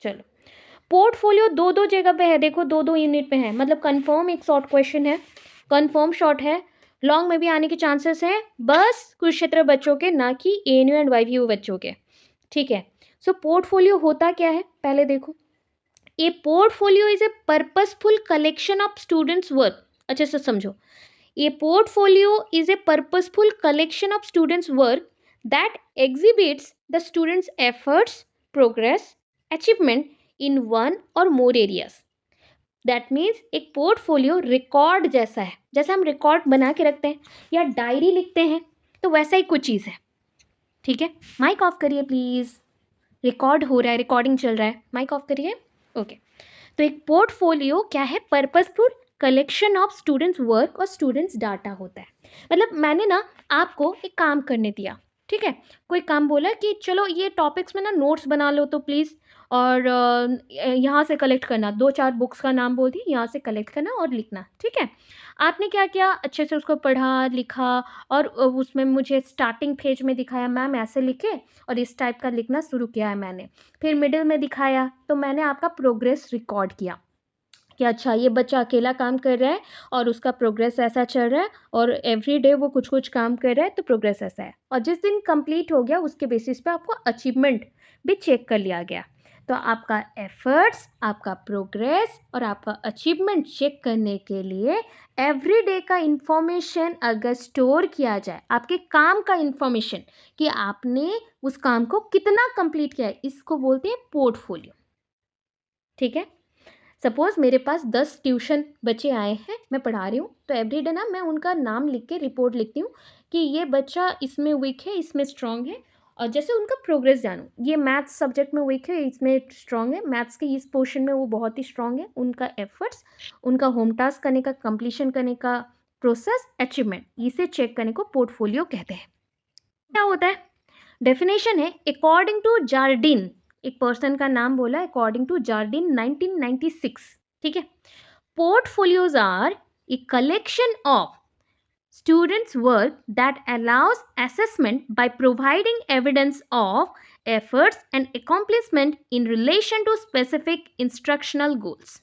चलो, पोर्टफोलियो दो दो जगह पे है, देखो दो दो यूनिट पे है, मतलब कंफर्म एक शॉर्ट क्वेश्चन है, कंफर्म शॉर्ट है, लॉन्ग में भी आने के चांसेस है, बस कुरुक्षेत्र बच्चों के, ना कि एएनयू एंड वाईवीयू बच्चों के, ठीक है। सो पोर्टफोलियो होता क्या है पहले देखो। ए portfolio is a purposeful collection of students work, अच्छे से समझो। A portfolio is a purposeful collection of students' work that exhibits the students' efforts, progress, achievement in one or more areas. That means एक portfolio record जैसा है, जैसे हम record बना के रखते हैं या डायरी लिखते हैं, तो वैसा ही कुछ चीज़ है, ठीक है। माइक ऑफ करिए प्लीज़, रिकॉर्ड हो रहा है, रिकॉर्डिंग चल रहा है, माइक ऑफ करिए, ओके। तो एक पोर्टफोलियो क्या है, purposeful collection of students work और स्टूडेंट्स डाटा होता है। मतलब मैंने ना आपको एक काम करने दिया, ठीक है, कोई काम बोला कि चलो ये टॉपिक्स में ना नोट्स बना लो तो प्लीज़, और यहाँ से कलेक्ट करना, 2-4 बुक्स का नाम बोल दी, यहाँ से कलेक्ट करना और लिखना, ठीक है। आपने क्या किया, अच्छे से उसको पढ़ा लिखा, और उसमें मुझे स्टार्टिंग पेज में दिखाया मैम ऐसे लिखे, और इस टाइप का लिखना शुरू किया है मैंने, फिर मिडिल में दिखाया, तो मैंने आपका प्रोग्रेस रिकॉर्ड किया कि अच्छा ये बच्चा अकेला काम कर रहा है और उसका प्रोग्रेस ऐसा चल रहा है, और एवरी डे वो कुछ कुछ काम कर रहा है, तो प्रोग्रेस ऐसा है, और जिस दिन कंप्लीट हो गया उसके बेसिस पे आपको अचीवमेंट भी चेक कर लिया गया। तो आपका एफर्ट्स, आपका प्रोग्रेस और आपका अचीवमेंट चेक करने के लिए एवरी डे का इंफॉर्मेशन अगर स्टोर किया जाए, आपके काम का इंफॉर्मेशन कि आपने उस काम को कितना कंप्लीट किया है, इसको बोलते हैं पोर्टफोलियो, ठीक है। सपोज मेरे पास 10 ट्यूशन बच्चे आए हैं, मैं पढ़ा रही हूँ, तो एवरीडे ना मैं उनका नाम लिख के रिपोर्ट लिखती हूँ कि ये बच्चा इसमें वीक है, इसमें स्ट्रांग है, और जैसे उनका प्रोग्रेस जानूँ, ये मैथ्स सब्जेक्ट में वीक है, इसमें स्ट्रांग है, मैथ्स के इस पोर्शन में वो बहुत ही स्ट्रांग है, उनका एफर्ट्स, उनका होम टास्क करने का, कंप्लीशन करने का प्रोसेस, अचीवमेंट, इसे चेक करने को पोर्टफोलियो कहते हैं। क्या होता है, डेफिनेशन है अकॉर्डिंग टू जार्डिन, एक पर्सन का नाम बोला, अकॉर्डिंग टू जार्डिन 1996, ठीक है। Portfolios are a collection of students work that allows assessment by providing evidence of efforts and accomplishment in relation to specific instructional goals.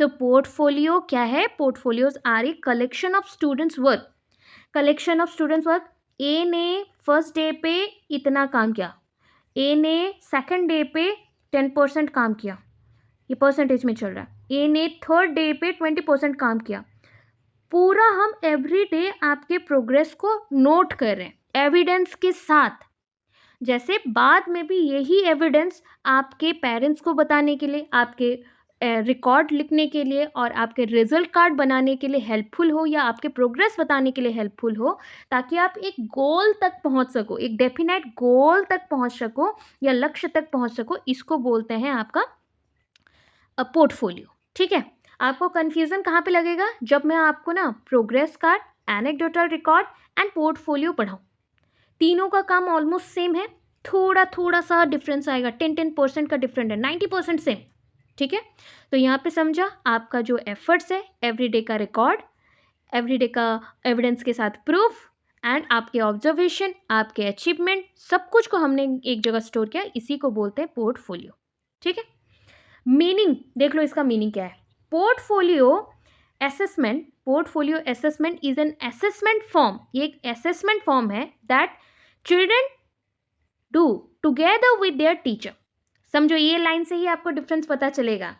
तो portfolio क्या है, portfolios are a collection of students work, collection of students work. ए ने first day पे इतना काम किया, ए ने सेकंड डे पे 10% काम किया, ये परसेंटेज में चल रहा है, ए ने थर्ड डे पे 20% काम किया, पूरा हम एवरी डे आपके प्रोग्रेस को नोट कर रहे हैं एविडेंस के साथ। जैसे बाद में भी यही एविडेंस आपके पेरेंट्स को बताने के लिए, आपके रिकॉर्ड लिखने के लिए और आपके रिजल्ट कार्ड बनाने के लिए हेल्पफुल हो, या आपके प्रोग्रेस बताने के लिए हेल्पफुल हो, ताकि आप एक गोल तक पहुंच सको, एक डेफिनेट गोल तक पहुंच सको या लक्ष्य तक पहुंच सको, इसको बोलते हैं आपका पोर्टफोलियो, ठीक है। आपको कंफ्यूजन कहाँ पे लगेगा, जब मैं आपको ना progress card, anecdotal record and portfolio पढ़ाऊँ, तीनों का काम ऑलमोस्ट सेम है, थोड़ा थोड़ा सा डिफरेंस आएगा, 10% का डिफरेंट है, 90% सेम, ठीक है। तो यहाँ पे समझा, आपका जो एफर्ट्स है, एवरीडे का रिकॉर्ड, एवरीडे का एविडेंस के साथ प्रूफ, एंड आपके ऑब्जर्वेशन, आपके अचीवमेंट, सब कुछ को हमने एक जगह स्टोर किया, इसी को बोलते हैं पोर्टफोलियो, ठीक है। मीनिंग देख लो, इसका मीनिंग क्या है। Portfolio assessment, portfolio assessment is an assessment form, ये एक असेसमेंट फॉर्म है that children do together with their teacher. समझो, ये लाइन से ही आपको डिफरेंस पता चलेगा।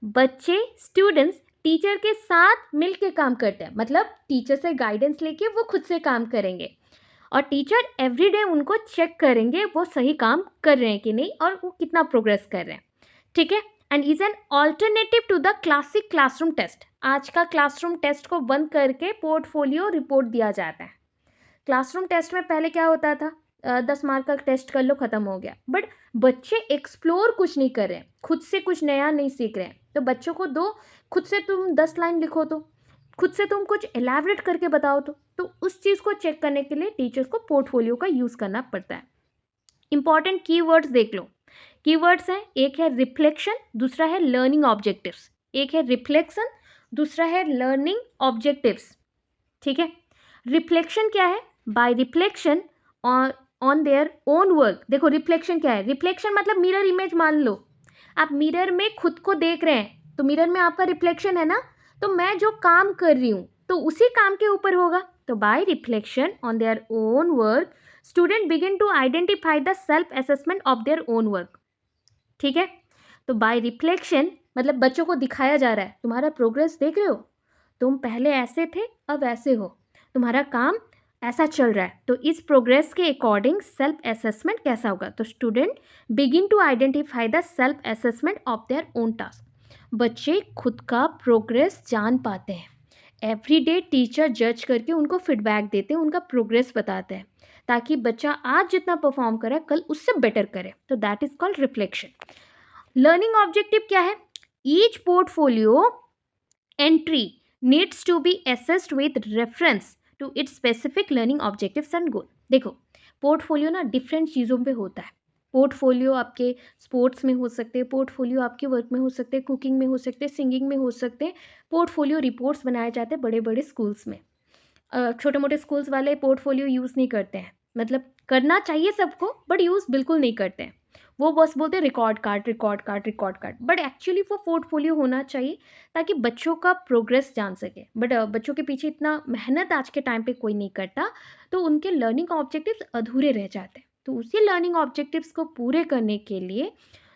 बच्चे, स्टूडेंट्स टीचर के साथ मिलके काम करते हैं, मतलब टीचर से गाइडेंस लेके वो खुद से काम करेंगे, और टीचर एवरीडे उनको चेक करेंगे वो सही काम कर रहे हैं कि नहीं, और वो कितना प्रोग्रेस कर रहे हैं, ठीक है। And is an alternative to the classic classroom test. आज का क्लासरूम टेस्ट को बंद करके पोर्टफोलियो रिपोर्ट दिया जाता है। क्लासरूम टेस्ट में पहले क्या होता था, 10 मार्क का टेस्ट कर लो, खत्म हो गया, बट बच्चे एक्सप्लोर कुछ नहीं कर रहे हैं, खुद से कुछ नया नहीं सीख रहे हैं, तो बच्चों को दो, खुद से तुम 10 लाइन लिखो, तो खुद से तुम कुछ एलैबोरेट करके बताओ, तो उस चीज़ को चेक करने के लिए टीचर्स को पोर्टफोलियो का यूज़ करना पड़ता है। इंपॉर्टेंट कीवर्ड्स देख लो, कीवर्ड्स हैं, एक है रिफ्लेक्शन, दूसरा है लर्निंग ऑब्जेक्टिव्स, एक है रिफ्लेक्शन, दूसरा है लर्निंग ऑब्जेक्टिव्स, ठीक है। रिफ्लेक्शन क्या है, bye reflection on their own work. देखो रिफ्लेक्शन क्या है, रिफ्लेक्शन मतलब मिरर इमेज मान लो, आप मिरर में खुद को देख रहे हैं तो मिरर में आपका रिफ्लेक्शन है ना, तो मैं जो काम कर रही हूँ तो उसी काम के ऊपर होगा। तो by reflection on their own work student begin to identify the self assessment of their own work. ठीक है, तो बाय रिफ्लेक्शन मतलब बच्चों को दिखाया जा रहा है तुम्हारा प्रोग्रेस देख रहे हो, तुम पहले ऐसे थे अब ऐसे हो, तुम्हारा काम ऐसा चल रहा है, तो इस प्रोग्रेस के अकॉर्डिंग सेल्फ असेसमेंट कैसा होगा। तो student begin to identify the self assessment of their own task. बच्चे खुद का प्रोग्रेस जान पाते हैं। एवरी डे टीचर जज करके उनको फीडबैक देते हैं, उनका प्रोग्रेस बताते हैं, ताकि बच्चा आज जितना परफॉर्म करे कल उससे बेटर करे। तो that is called reflection. Learning objective क्या है? Each portfolio entry needs to be assessed with reference to its specific learning objectives and goal. देखो, पोर्टफोलियो ना डिफरेंट चीज़ों पे होता है। पोर्टफोलियो आपके स्पोर्ट्स में हो सकते हैं, पोर्टफोलियो आपके वर्क में हो सकते हैं, कुकिंग में हो सकते हैं, सिंगिंग में हो सकते हैं। पोर्टफोलियो रिपोर्ट्स बनाए जाते हैं बड़े बड़े स्कूल्स में। छोटे मोटे स्कूल्स वाले पोर्टफोलियो यूज़ नहीं करते हैं, मतलब करना चाहिए सबको बट यूज़ बिल्कुल नहीं करते हैं। वो बस बोलते हैं record card record card record card, but actually वो पोर्टफोलियो होना चाहिए ताकि बच्चों का प्रोग्रेस जान सके। बट बच्चों के पीछे इतना मेहनत आज के टाइम पे कोई नहीं करता, तो उनके लर्निंग ऑब्जेक्टिव्स अधूरे रह जाते हैं। तो उसी लर्निंग ऑब्जेक्टिव्स को पूरे करने के लिए,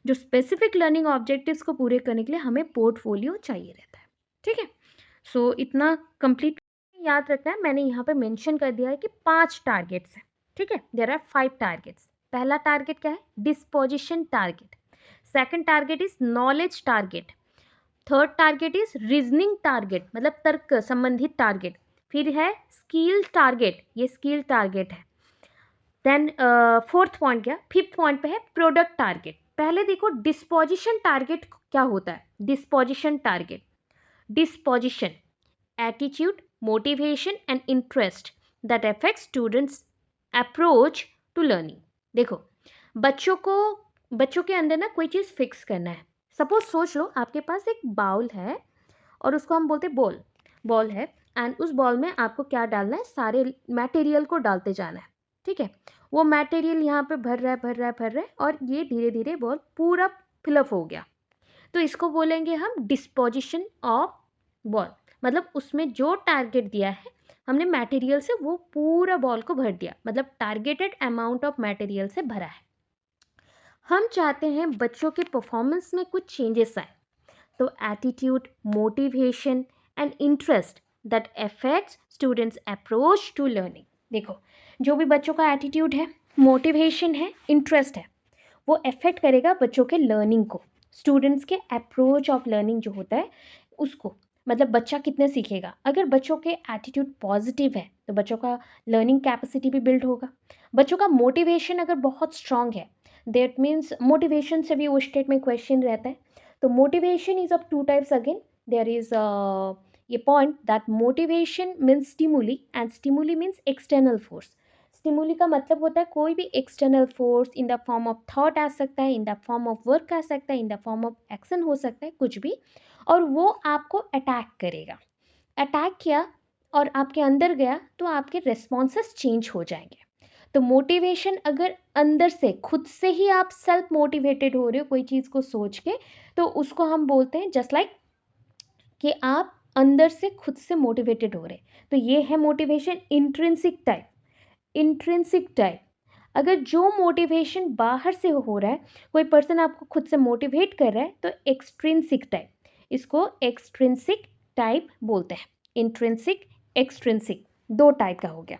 जो स्पेसिफिक लर्निंग ऑब्जेक्टिव्स को पूरे करने के लिए हमें पोर्टफोलियो चाहिए रहता है। ठीक है, सो इतना कंप्लीट याद रखना है। मैंने यहाँ पे मेंशन कर दिया है कि 5 टारगेट्स हैं। ठीक है, देयर आर 5 टारगेट्स। पहला टारगेट क्या है? Disposition target. Second target is knowledge target. Third target is reasoning target, मतलब तर्क संबंधित टारगेट। फिर है स्किल टारगेट, ये स्किल टारगेट है। देन फोर्थ पॉइंट क्या? फिफ्थ पॉइंट पे है प्रोडक्ट टारगेट। पहले देखो डिस्पोजिशन टारगेट क्या होता है। Disposition target, disposition attitude, motivation and interest that affect students approach to learning। देखो, बच्चों के अंदर ना कोई चीज़ फिक्स करना है। सपोज सोच लो आपके पास एक बाउल है और उसको हम बोलते बॉल है, एंड उस बॉल में आपको क्या डालना है? सारे मटेरियल को डालते जाना है। ठीक है, वो मटेरियल यहाँ पे भर रहा है और ये धीरे धीरे बॉल पूरा फिलअप हो गया। तो इसको बोलेंगे हम डिस्पोजिशन ऑफ बॉल, मतलब उसमें जो टारगेट दिया है हमने मटेरियल से वो पूरा बॉल को भर दिया, मतलब टारगेटेड अमाउंट ऑफ मटेरियल से भरा है। हम चाहते हैं बच्चों के परफॉर्मेंस में कुछ चेंजेस आए, तो attitude, motivation and interest that affects students approach to learning. देखो, जो भी बच्चों का एटीट्यूड है, मोटिवेशन है, इंटरेस्ट है, वो अफेक्ट करेगा बच्चों के लर्निंग को, स्टूडेंट्स के अप्रोच ऑफ लर्निंग जो होता है उसको, मतलब बच्चा कितने सीखेगा। अगर बच्चों के एटीट्यूड पॉजिटिव है तो बच्चों का लर्निंग कैपेसिटी भी बिल्ड होगा। बच्चों का मोटिवेशन अगर बहुत स्ट्रांग है, दैट मीन्स मोटिवेशन से भी वो स्टेट में क्वेश्चन रहता है। तो motivation is of 2 types again. There is ये point that motivation means stimuli and stimuli means external force. Stimuli का मतलब होता है कोई भी external force, in the form of thought आ सकता है, in the form of work आ सकता है, in the form of action हो सकता है, कुछ भी, और वो आपको अटैक करेगा। अटैक किया और आपके अंदर गया तो आपके रिस्पॉन्सेस चेंज हो जाएंगे। तो मोटिवेशन अगर अंदर से खुद से ही आप सेल्फ मोटिवेटेड हो रहे हो कोई चीज़ को सोच के, तो उसको हम बोलते हैं जस्ट लाइक कि आप अंदर से खुद से मोटिवेटेड हो रहे। तो ये है motivation intrinsic type. Intrinsic type, अगर जो मोटिवेशन बाहर से हो रहा है, कोई पर्सन आपको खुद से मोटिवेट कर रहा है, तो एक्सट्रिंसिक टाइप, इसको एक्सट्रिंसिक टाइप बोलते हैं। इंट्रिंसिक, एक्सट्रिंसिक, 2 टाइप का हो गया।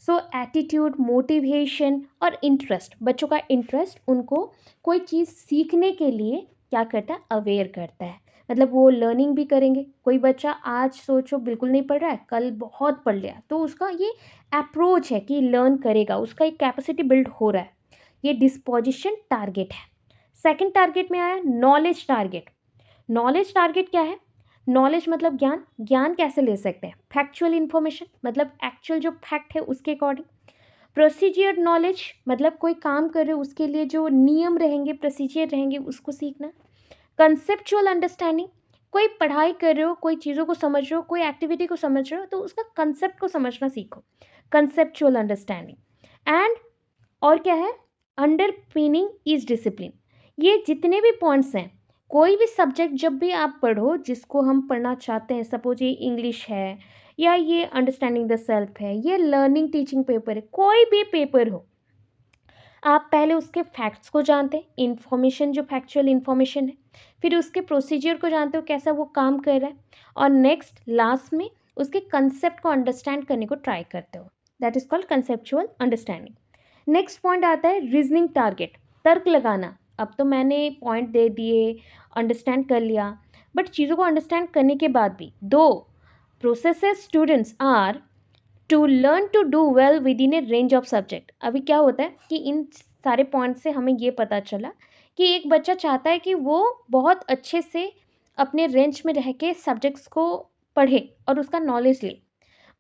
सो एटीट्यूड, मोटिवेशन और इंटरेस्ट, बच्चों का इंटरेस्ट उनको कोई चीज़ सीखने के लिए क्या करता है? अवेयर करता है, मतलब वो लर्निंग भी करेंगे। कोई बच्चा आज सोचो बिल्कुल नहीं पढ़ रहा है, कल बहुत पढ़ लिया, तो उसका ये अप्रोच है कि लर्न करेगा, उसका एक कैपेसिटी बिल्ड हो रहा है। ये डिस्पोजिशन टारगेट है। सेकंड टारगेट में आया नॉलेज टारगेट। नॉलेज टारगेट क्या है? नॉलेज मतलब ज्ञान। ज्ञान कैसे ले सकते हैं? फैक्चुअल इन्फॉर्मेशन, मतलब एक्चुअल जो फैक्ट है उसके अकॉर्डिंग। प्रोसीजियर नॉलेज, मतलब कोई काम कर रहे हो उसके लिए जो नियम रहेंगे, प्रोसीजियर रहेंगे, उसको सीखना। कंसेप्चुअल अंडरस्टैंडिंग, कोई पढ़ाई कर रहे हो, कोई चीज़ों को समझ रहे हो, कोई एक्टिविटी को समझ रहे हो, तो उसका कंसेप्ट को समझना सीखो, कंसेप्चुअल अंडरस्टैंडिंग। एंड और क्या है? Underpinning is discipline. ये जितने भी पॉइंट्स हैं कोई भी सब्जेक्ट जब भी आप पढ़ो जिसको हम पढ़ना चाहते हैं, सपोज ये इंग्लिश है या ये अंडरस्टैंडिंग द सेल्फ है, ये लर्निंग टीचिंग पेपर है, कोई भी पेपर हो, आप पहले उसके फैक्ट्स को जानते हैं, इन्फॉर्मेशन जो फैक्चुअल इन्फॉर्मेशन है, फिर उसके प्रोसीजर को जानते हो कैसा वो काम कर रहा है, और नेक्स्ट लास्ट में उसके कंसेप्ट को अंडरस्टैंड करने को ट्राई करते हो। That is called conceptual understanding. Next point आता है रीजनिंग टारगेट, तर्क लगाना। अब तो मैंने पॉइंट दे दिए, अंडरस्टैंड कर लिया, बट चीज़ों को अंडरस्टैंड करने के बाद भी दो processes students are to learn to do well within a range of subject. अभी क्या होता है कि इन सारे पॉइंट से हमें ये पता चला कि एक बच्चा चाहता है कि वो बहुत अच्छे से अपने रेंज में रह के सब्जेक्ट्स को पढ़े और उसका नॉलेज ले,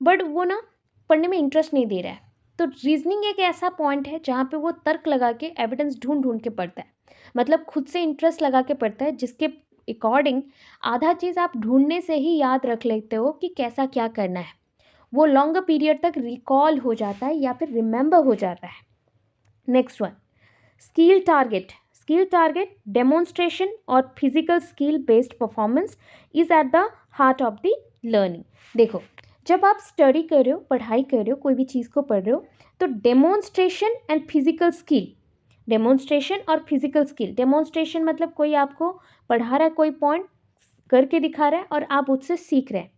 बट वो ना पढ़ने में इंटरेस्ट नहीं दे रहा है। तो रीजनिंग एक ऐसा पॉइंट है जहाँ पे वो तर्क लगा के एविडेंस ढूंढ ढूंढ के पढ़ता है, मतलब खुद से इंटरेस्ट लगा के पढ़ता है, जिसके अकॉर्डिंग आधा चीज़ आप ढूंढने से ही याद रख लेते हो कि कैसा क्या करना है, वो लॉन्गर पीरियड तक रिकॉल हो जाता है या फिर रिमेंबर हो जाता है। Next one, skill target. Skill target demonstration और physical skill based performance is at the heart of the learning. देखो, जब आप स्टडी कर रहे हो, पढ़ाई कर रहे हो, कोई भी चीज़ को पढ़ रहे हो, तो demonstration and physical skill, demonstration और फिजिकल स्किल। डेमोन्स्ट्रेशन मतलब कोई आपको पढ़ा रहा है, कोई पॉइंट करके दिखा रहा है और आप उससे सीख रहे हैं।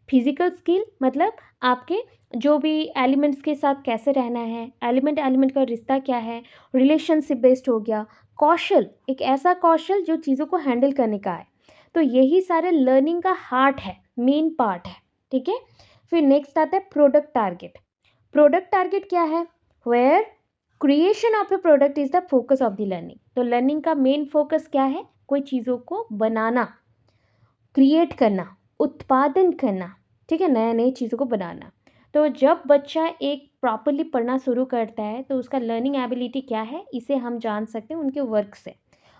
फिजिकल स्किल मतलब आपके जो भी एलिमेंट्स के साथ कैसे रहना है, एलिमेंट एलिमेंट का रिश्ता क्या है, रिलेशनशिप बेस्ड हो गया। कौशल, एक ऐसा कौशल जो चीज़ों को हैंडल करने का है। तो यही सारे लर्निंग का हार्ट है, मेन पार्ट है, ठीक है। फिर नेक्स्ट आता है प्रोडक्ट टारगेट। प्रोडक्ट टारगेट क्या है? Where creation of a product is the focus of the learning. तो लर्निंग का मेन फोकस क्या है? कोई चीज़ों को बनाना, क्रिएट करना, उत्पादन करना, ठीक है, नए नई चीज़ों को बनाना। तो जब बच्चा एक प्रॉपरली पढ़ना शुरू करता है तो उसका लर्निंग एबिलिटी क्या है, इसे हम जान सकते हैं उनके वर्क से,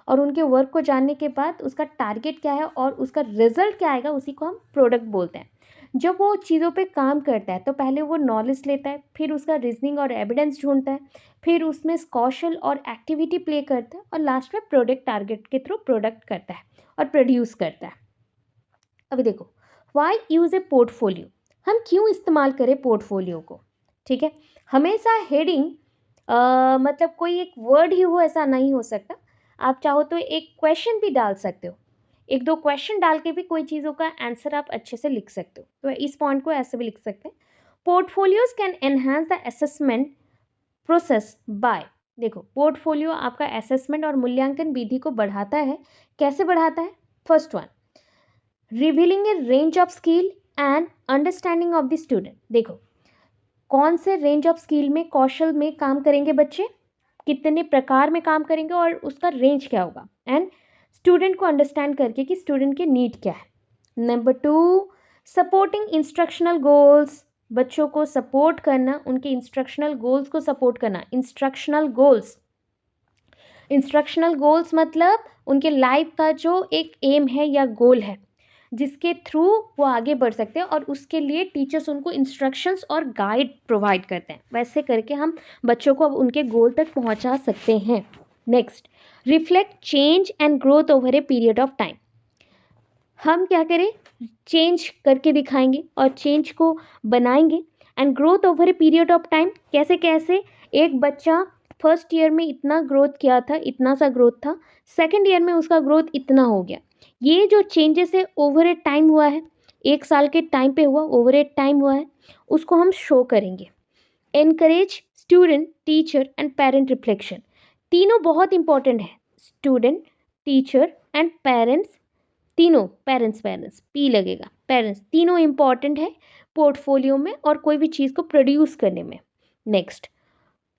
और उनके वर्क को जानने के बाद उसका टारगेट क्या है और उसका रिजल्ट क्या आएगा, उसी को हम प्रोडक्ट बोलते हैं। जब वो चीज़ों पे काम करता है तो पहले वो नॉलेज लेता है, फिर उसका रीजनिंग और एविडेंस ढूंढता है, फिर उसमें कौशल और एक्टिविटी प्ले करता है, और लास्ट में प्रोडक्ट टारगेट के थ्रू प्रोडक्ट करता है और प्रोड्यूस करता है। अभी देखो, वाई यूज़ ए पोर्टफोलियो, हम क्यों इस्तेमाल करें पोर्टफोलियो को, ठीक है। हमेशा हेडिंग मतलब कोई एक वर्ड ही हो ऐसा नहीं हो सकता, आप चाहो तो एक क्वेश्चन भी डाल सकते हो, एक दो क्वेश्चन डाल के भी कोई चीज़ों का आंसर आप अच्छे से लिख सकते हो। तो इस पॉइंट को ऐसे भी लिख सकते हैं, portfolios can enhance the assessment process by. देखो, पोर्टफोलियो आपका असेसमेंट और मूल्यांकन विधि को बढ़ाता है। कैसे बढ़ाता है? First one, revealing A range of skill and understanding of the student. देखो, कौन से रेंज ऑफ स्किल में, कौशल में काम करेंगे बच्चे, कितने प्रकार में काम करेंगे और उसका रेंज क्या होगा, एंड स्टूडेंट को अंडरस्टैंड करके कि स्टूडेंट के नीड क्या है। Number two, supporting instructional goals, बच्चों को सपोर्ट करना, उनके इंस्ट्रक्शनल गोल्स को सपोर्ट करना। इंस्ट्रक्शनल गोल्स, इंस्ट्रक्शनल गोल्स मतलब उनके लाइफ का जो एक एम है या गोल है जिसके थ्रू वो आगे बढ़ सकते हैं, और उसके लिए टीचर्स उनको इंस्ट्रक्शंस और गाइड प्रोवाइड करते हैं। वैसे करके हम बच्चों को अब उनके गोल तक पहुंचा सकते हैं। Next, reflect change and growth over a period of time. हम क्या करें? चेंज करके दिखाएंगे और चेंज को बनाएंगे। And growth over a period of time, कैसे कैसे? एक बच्चा फर्स्ट ईयर में इतना ग्रोथ किया था, इतना सा ग्रोथ था, सेकेंड ईयर में उसका ग्रोथ इतना हो गया। ये जो चेंजेस है ओवर ए टाइम हुआ है, एक साल के टाइम पे हुआ, ओवर ए टाइम हुआ है, उसको हम शो करेंगे। Encourage student, teacher and parent reflection, तीनों बहुत इंपॉर्टेंट है। स्टूडेंट, टीचर एंड पेरेंट्स, तीनों, पेरेंट्स पेरेंट्स पी लगेगा, पेरेंट्स, तीनों इंपॉर्टेंट है पोर्टफोलियो में और कोई भी चीज़ को प्रोड्यूस करने में। नेक्स्ट,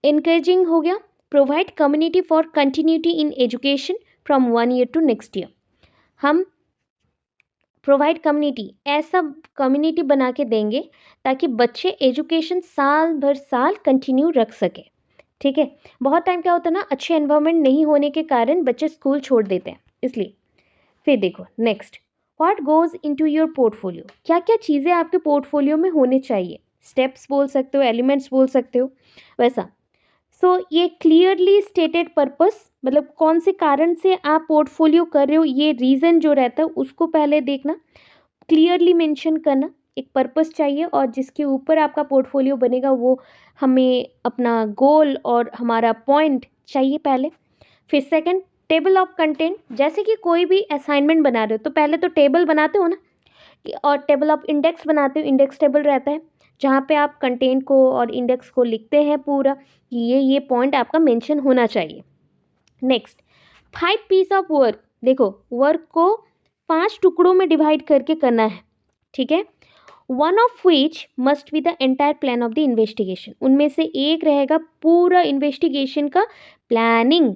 एनकरेजिंग हो गया, provide community for continuity in education from 1 year to next year. हम प्रोवाइड कम्युनिटी, ऐसा कम्युनिटी बना के देंगे ताकि बच्चे एजुकेशन साल भर साल कंटिन्यू रख सके, ठीक है। बहुत टाइम क्या होता है ना, अच्छे एनवायरनमेंट नहीं होने के कारण बच्चे स्कूल छोड़ देते हैं, इसलिए। फिर देखो next, what goes into your portfolio, क्या क्या चीज़ें आपके पोर्टफोलियो में होने चाहिए। स्टेप्स बोल सकते हो, एलिमेंट्स बोल सकते हो, वैसा। सो ये क्लियरली स्टेटेड पर्पस, मतलब कौन से कारण से आप पोर्टफोलियो कर रहे हो, ये रीज़न जो रहता है उसको पहले देखना, क्लियरली मेंशन करना। एक पर्पस चाहिए और जिसके ऊपर आपका पोर्टफोलियो बनेगा वो हमें अपना गोल और हमारा पॉइंट चाहिए पहले। फिर सेकंड, टेबल ऑफ कंटेंट, जैसे कि कोई भी असाइनमेंट बना रहे हो तो पहले तो टेबल बनाते हो ना, और टेबल ऑफ इंडेक्स बनाते हो, इंडेक्स टेबल रहता है जहाँ पे आप कंटेंट को और इंडेक्स को लिखते हैं पूरा कि ये पॉइंट आपका मेंशन होना चाहिए। नेक्स्ट, 5 पीस ऑफ वर्क, देखो वर्क को 5 टुकड़ों में डिवाइड करके करना है, ठीक है। One of which must be the entire plan of the investigation, उनमें से एक रहेगा पूरा इन्वेस्टिगेशन का प्लानिंग,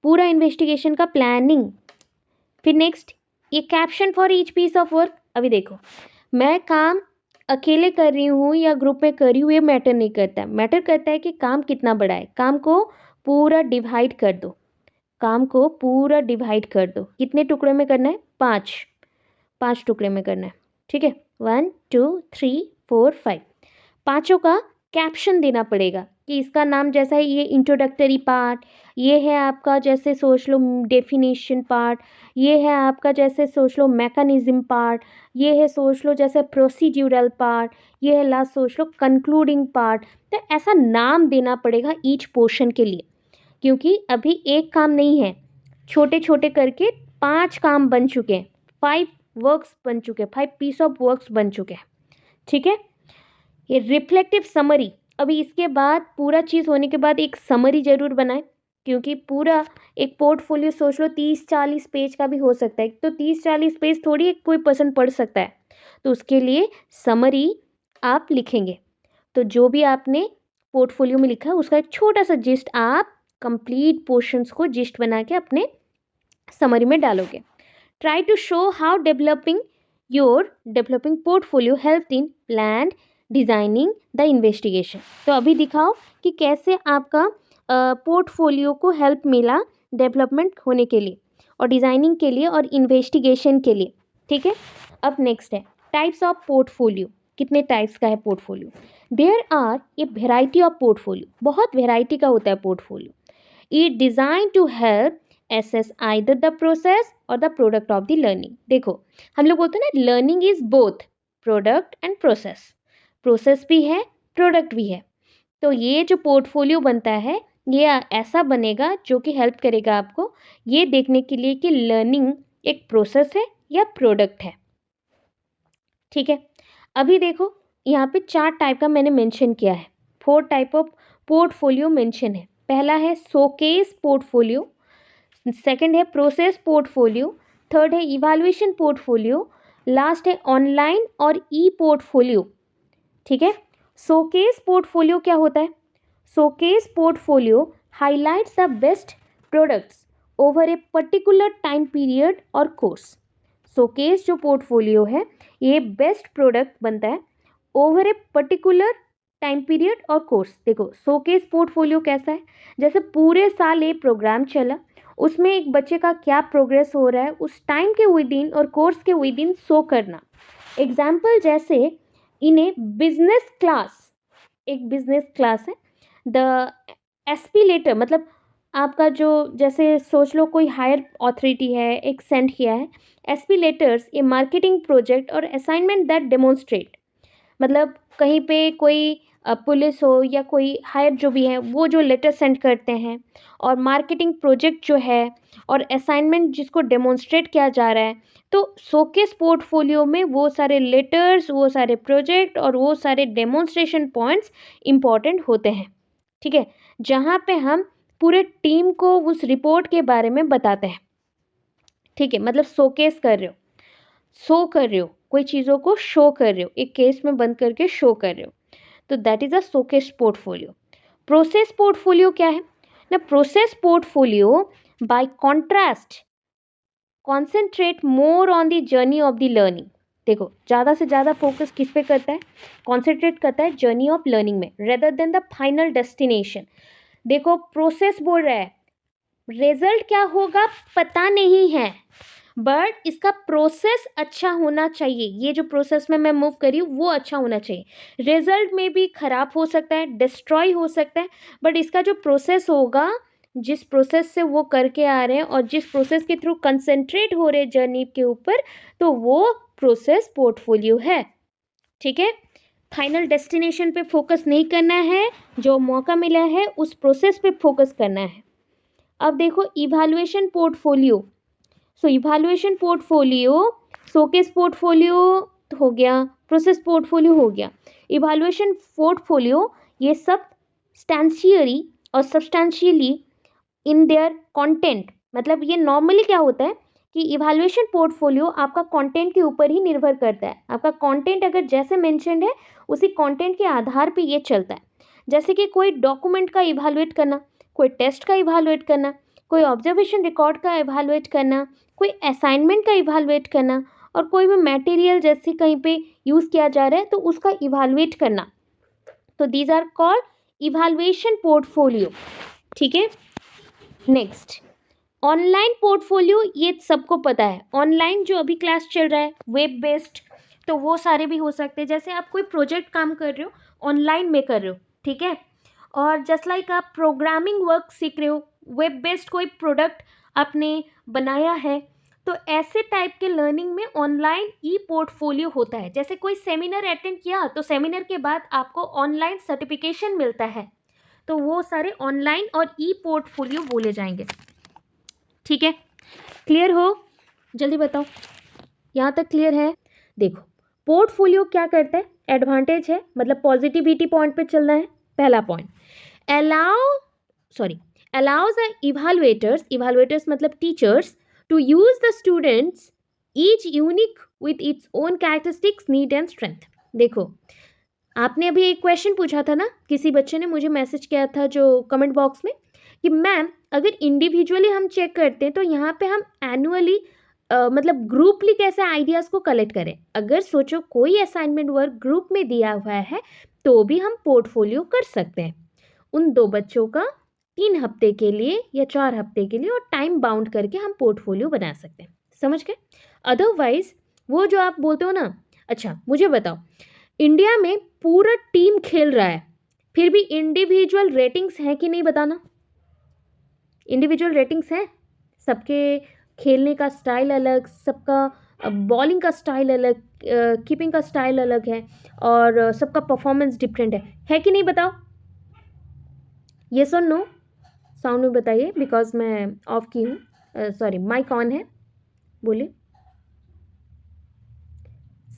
पूरा इन्वेस्टिगेशन का प्लानिंग। फिर नेक्स्ट, ये caption for each piece of work, अभी देखो मैं काम अकेले कर रही हूँ या ग्रुप में कर रही हूँ ये मैटर नहीं करता, मैटर करता है कि काम कितना बड़ा है। काम को पूरा डिवाइड कर दो, काम को पूरा डिवाइड कर दो, कितने टुकड़े में करना है, 5 टुकड़े में करना है, ठीक है। 1 2 3 4 5, पाँचों का कैप्शन देना पड़ेगा कि इसका नाम जैसा है ये इंट्रोडक्टरी पार्ट, ये है आपका जैसे सोच लो डेफिनेशन पार्ट, ये है आपका जैसे सोच लो मैकेनिज्म पार्ट, ये है सोच लो जैसे प्रोसीड्यूरल पार्ट, ये है लास्ट सोच लो कंक्लूडिंग पार्ट। तो ऐसा नाम देना पड़ेगा ईच पोर्शन के लिए, क्योंकि अभी एक काम नहीं है, छोटे छोटे करके 5 काम बन चुके हैं, 5 वर्क्स बन चुके हैं, 5 पीस ऑफ वर्क्स बन चुके हैं, ठीक है। ये रिफ्लेक्टिव समरी, अभी इसके बाद पूरा चीज़ होने के बाद एक समरी जरूर बनाए, क्योंकि पूरा एक पोर्टफोलियो सोच लो 30-40 पेज का भी हो सकता है, तो 30-40 पेज थोड़ी एक कोई पर्सन पढ़ सकता है, तो उसके लिए समरी आप लिखेंगे। तो जो भी आपने पोर्टफोलियो में लिखा है उसका एक छोटा सा जिस्ट आप कंप्लीट पोर्शंस को जिस्ट बना के अपने समरी में डालोगे। Try to show how developing portfolio help in plan designing the investigation, तो अभी दिखाओ कि कैसे आपका पोर्टफोलियो को हेल्प मिला डेवलपमेंट होने के लिए और डिजाइनिंग के लिए और इन्वेस्टिगेशन के लिए, ठीक है। अब नेक्स्ट है टाइप्स ऑफ पोर्टफोलियो, कितने टाइप्स का है portfolio. There are a variety of portfolio, बहुत वेराइटी का होता है portfolio. It design to help assess either the process और the product of the learning, देखो हम लोग बोलते हैं ना learning is both product and process, process भी है प्रोडक्ट भी है। तो ये जो पोर्टफोलियो बनता है ये ऐसा बनेगा जो कि हेल्प करेगा आपको ये देखने के लिए कि लर्निंग एक प्रोसेस है या प्रोडक्ट है, ठीक है। अभी देखो यहाँ पे 4 टाइप का मैंने मेंशन किया है, 4 टाइप ऑफ पोर्टफोलियो मेंशन है। पहला है शोकेस पोर्टफोलियो, सेकंड है प्रोसेस पोर्टफोलियो, थर्ड है इवैल्यूएशन पोर्टफोलियो, लास्ट है ऑनलाइन और ई पोर्टफोलियो, ठीक है। शोकेस पोर्टफोलियो क्या होता है, showcase portfolio highlights the best products over a particular time period और कोर्स। शोकेस जो पोर्टफोलियो है ये बेस्ट प्रोडक्ट बनता है over a particular time period और कोर्स। देखो शोकेस पोर्टफोलियो कैसा है, जैसे पूरे साल ये प्रोग्राम चला उसमें एक बच्चे का क्या प्रोग्रेस हो रहा है उस टाइम के विद इन और कोर्स के विद इन शो करना। एग्जाम्पल जैसे इन ए बिजनेस क्लास, एक बिजनेस क्लास है, द एस्पिलेटर मतलब आपका जो जैसे सोच लो कोई हायर अथॉरिटी है एक सेंड किया है एस्पिलेटर्स ए मार्केटिंग प्रोजेक्ट और असाइनमेंट दैट डेमोन्स्ट्रेट, मतलब कहीं पे कोई पुलिस हो या कोई हायर जो भी है वो जो लेटर सेंड करते हैं और मार्केटिंग प्रोजेक्ट जो है और असाइनमेंट जिसको डेमोन्स्ट्रेट किया जा रहा है, तो शोकेस पोर्टफोलियो में वो सारे लेटर्स वो सारे प्रोजेक्ट और वो सारे डेमोन्स्ट्रेशन पॉइंट्स इम्पॉर्टेंट होते हैं, ठीक है, जहाँ पे हम पूरे टीम को उस रिपोर्ट के बारे में बताते हैं, ठीक है। मतलब शोकेस कर रहे हो, शो कर रहे हो, कोई चीज़ों को शो कर रहे हो, एक केस में बंद करके शो कर रहे हो, तो that is a showcase portfolio. Process portfolio क्या है ना, process portfolio bye contrast concentrate more on the journey of the learning, देखो ज़्यादा से ज़्यादा फोकस किस पे करता है, कॉन्सेंट्रेट करता है जर्नी ऑफ लर्निंग में rather than the final destination. देखो प्रोसेस बोल रहा है रिजल्ट क्या होगा पता नहीं है, बट इसका प्रोसेस अच्छा होना चाहिए। ये जो प्रोसेस में मैं मूव करी हूँ वो अच्छा होना चाहिए। रिजल्ट में भी खराब हो सकता है, डिस्ट्रॉय हो सकता है, बट इसका जो प्रोसेस होगा, जिस प्रोसेस से वो करके आ रहे हैं और जिस प्रोसेस के थ्रू कंसंट्रेट हो रहे जर्नी के ऊपर, तो वो प्रोसेस पोर्टफोलियो है। ठीक है, फाइनल डेस्टिनेशन पे फोकस नहीं करना है, जो मौका मिला है उस प्रोसेस पे फोकस करना है। अब देखो इवैल्यूएशन पोर्टफोलियो। सो इवैल्यूएशन पोर्टफोलियो, शोकेस पोर्टफोलियो हो गया, प्रोसेस पोर्टफोलियो हो गया, इवैल्यूएशन पोर्टफोलियो, ये सब स्टैंशियरी और सब्सटैंशियली इन देयर कंटेंट। मतलब ये नॉर्मली क्या होता है कि इवैल्यूएशन पोर्टफोलियो आपका कंटेंट के ऊपर ही निर्भर करता है। आपका कंटेंट अगर जैसे मेंशन्ड है उसी कंटेंट के आधार पे ये चलता है। जैसे कि कोई डॉक्यूमेंट का इवैल्यूएट करना, कोई टेस्ट का इवैल्यूएट करना, कोई ऑब्जर्वेशन रिकॉर्ड का इवैल्यूएट करना, कोई असाइनमेंट का इवैल्यूएट करना, और कोई भी मटेरियल जैसे कहीं पे यूज़ किया जा रहा है तो उसका इवैल्यूएट करना। तो these are called evaluation portfolio. ठीक है, नेक्स्ट ऑनलाइन पोर्टफोलियो। ये सबको पता है, ऑनलाइन जो अभी क्लास चल रहा है वेब बेस्ड, तो वो सारे भी हो सकते हैं। जैसे आप कोई प्रोजेक्ट काम कर रहे हो, ऑनलाइन में कर रहे हो, ठीक है, और जस्ट लाइक आप प्रोग्रामिंग वर्क सीख रहे हो, वेब बेस्ड कोई प्रोडक्ट आपने बनाया है, तो ऐसे टाइप के लर्निंग में ऑनलाइन ई पोर्टफोलियो होता है। जैसे कोई सेमिनार अटेंड किया तो सेमिनार के बाद आपको ऑनलाइन सर्टिफिकेशन मिलता है, तो वो सारे ऑनलाइन और ई पोर्टफोलियो बोले जाएंगे। ठीक है, क्लियर हो? जल्दी बताओ, यहाँ तक क्लियर है? देखो पोर्टफोलियो क्या करता है, एडवांटेज है, मतलब पॉजिटिविटी पॉइंट पे चलना है। पहला पॉइंट, allows the evaluators मतलब teachers to use the students each unique with its own characteristics, need and strength। देखो आपने अभी एक क्वेश्चन पूछा था ना, किसी बच्चे ने मुझे मैसेज किया था जो कमेंट बॉक्स में, कि मैम अगर इंडिविजुअली हम चेक करते हैं तो यहाँ पे हम एनुअली मतलब ग्रुपली कैसे आइडियाज़ को कलेक्ट करें। अगर सोचो कोई असाइनमेंट वर्क ग्रुप में दिया हुआ है तो भी हम पोर्टफोलियो कर सकते हैं उन दो बच्चों का 3 हफ्ते के लिए या 4 हफ्ते के लिए, और टाइम बाउंड करके हम पोर्टफोलियो बना सकते हैं। समझ गए? अदरवाइज वो जो आप बोलते हो ना, अच्छा मुझे बताओ, इंडिया में पूरा टीम खेल रहा है फिर भी इंडिविजुअल रेटिंग्स हैं कि नहीं, बताना। इंडिविजुअल रेटिंग्स हैं, सबके खेलने का स्टाइल अलग, सबका बॉलिंग का स्टाइल अलग, कीपिंग का स्टाइल अलग है, और सबका परफॉर्मेंस डिफरेंट है कि नहीं, बताओ। येस और नो साउंड में बताइए, बिकॉज मैं ऑफ की हूँ, सॉरी माइक ऑन है, बोलिए।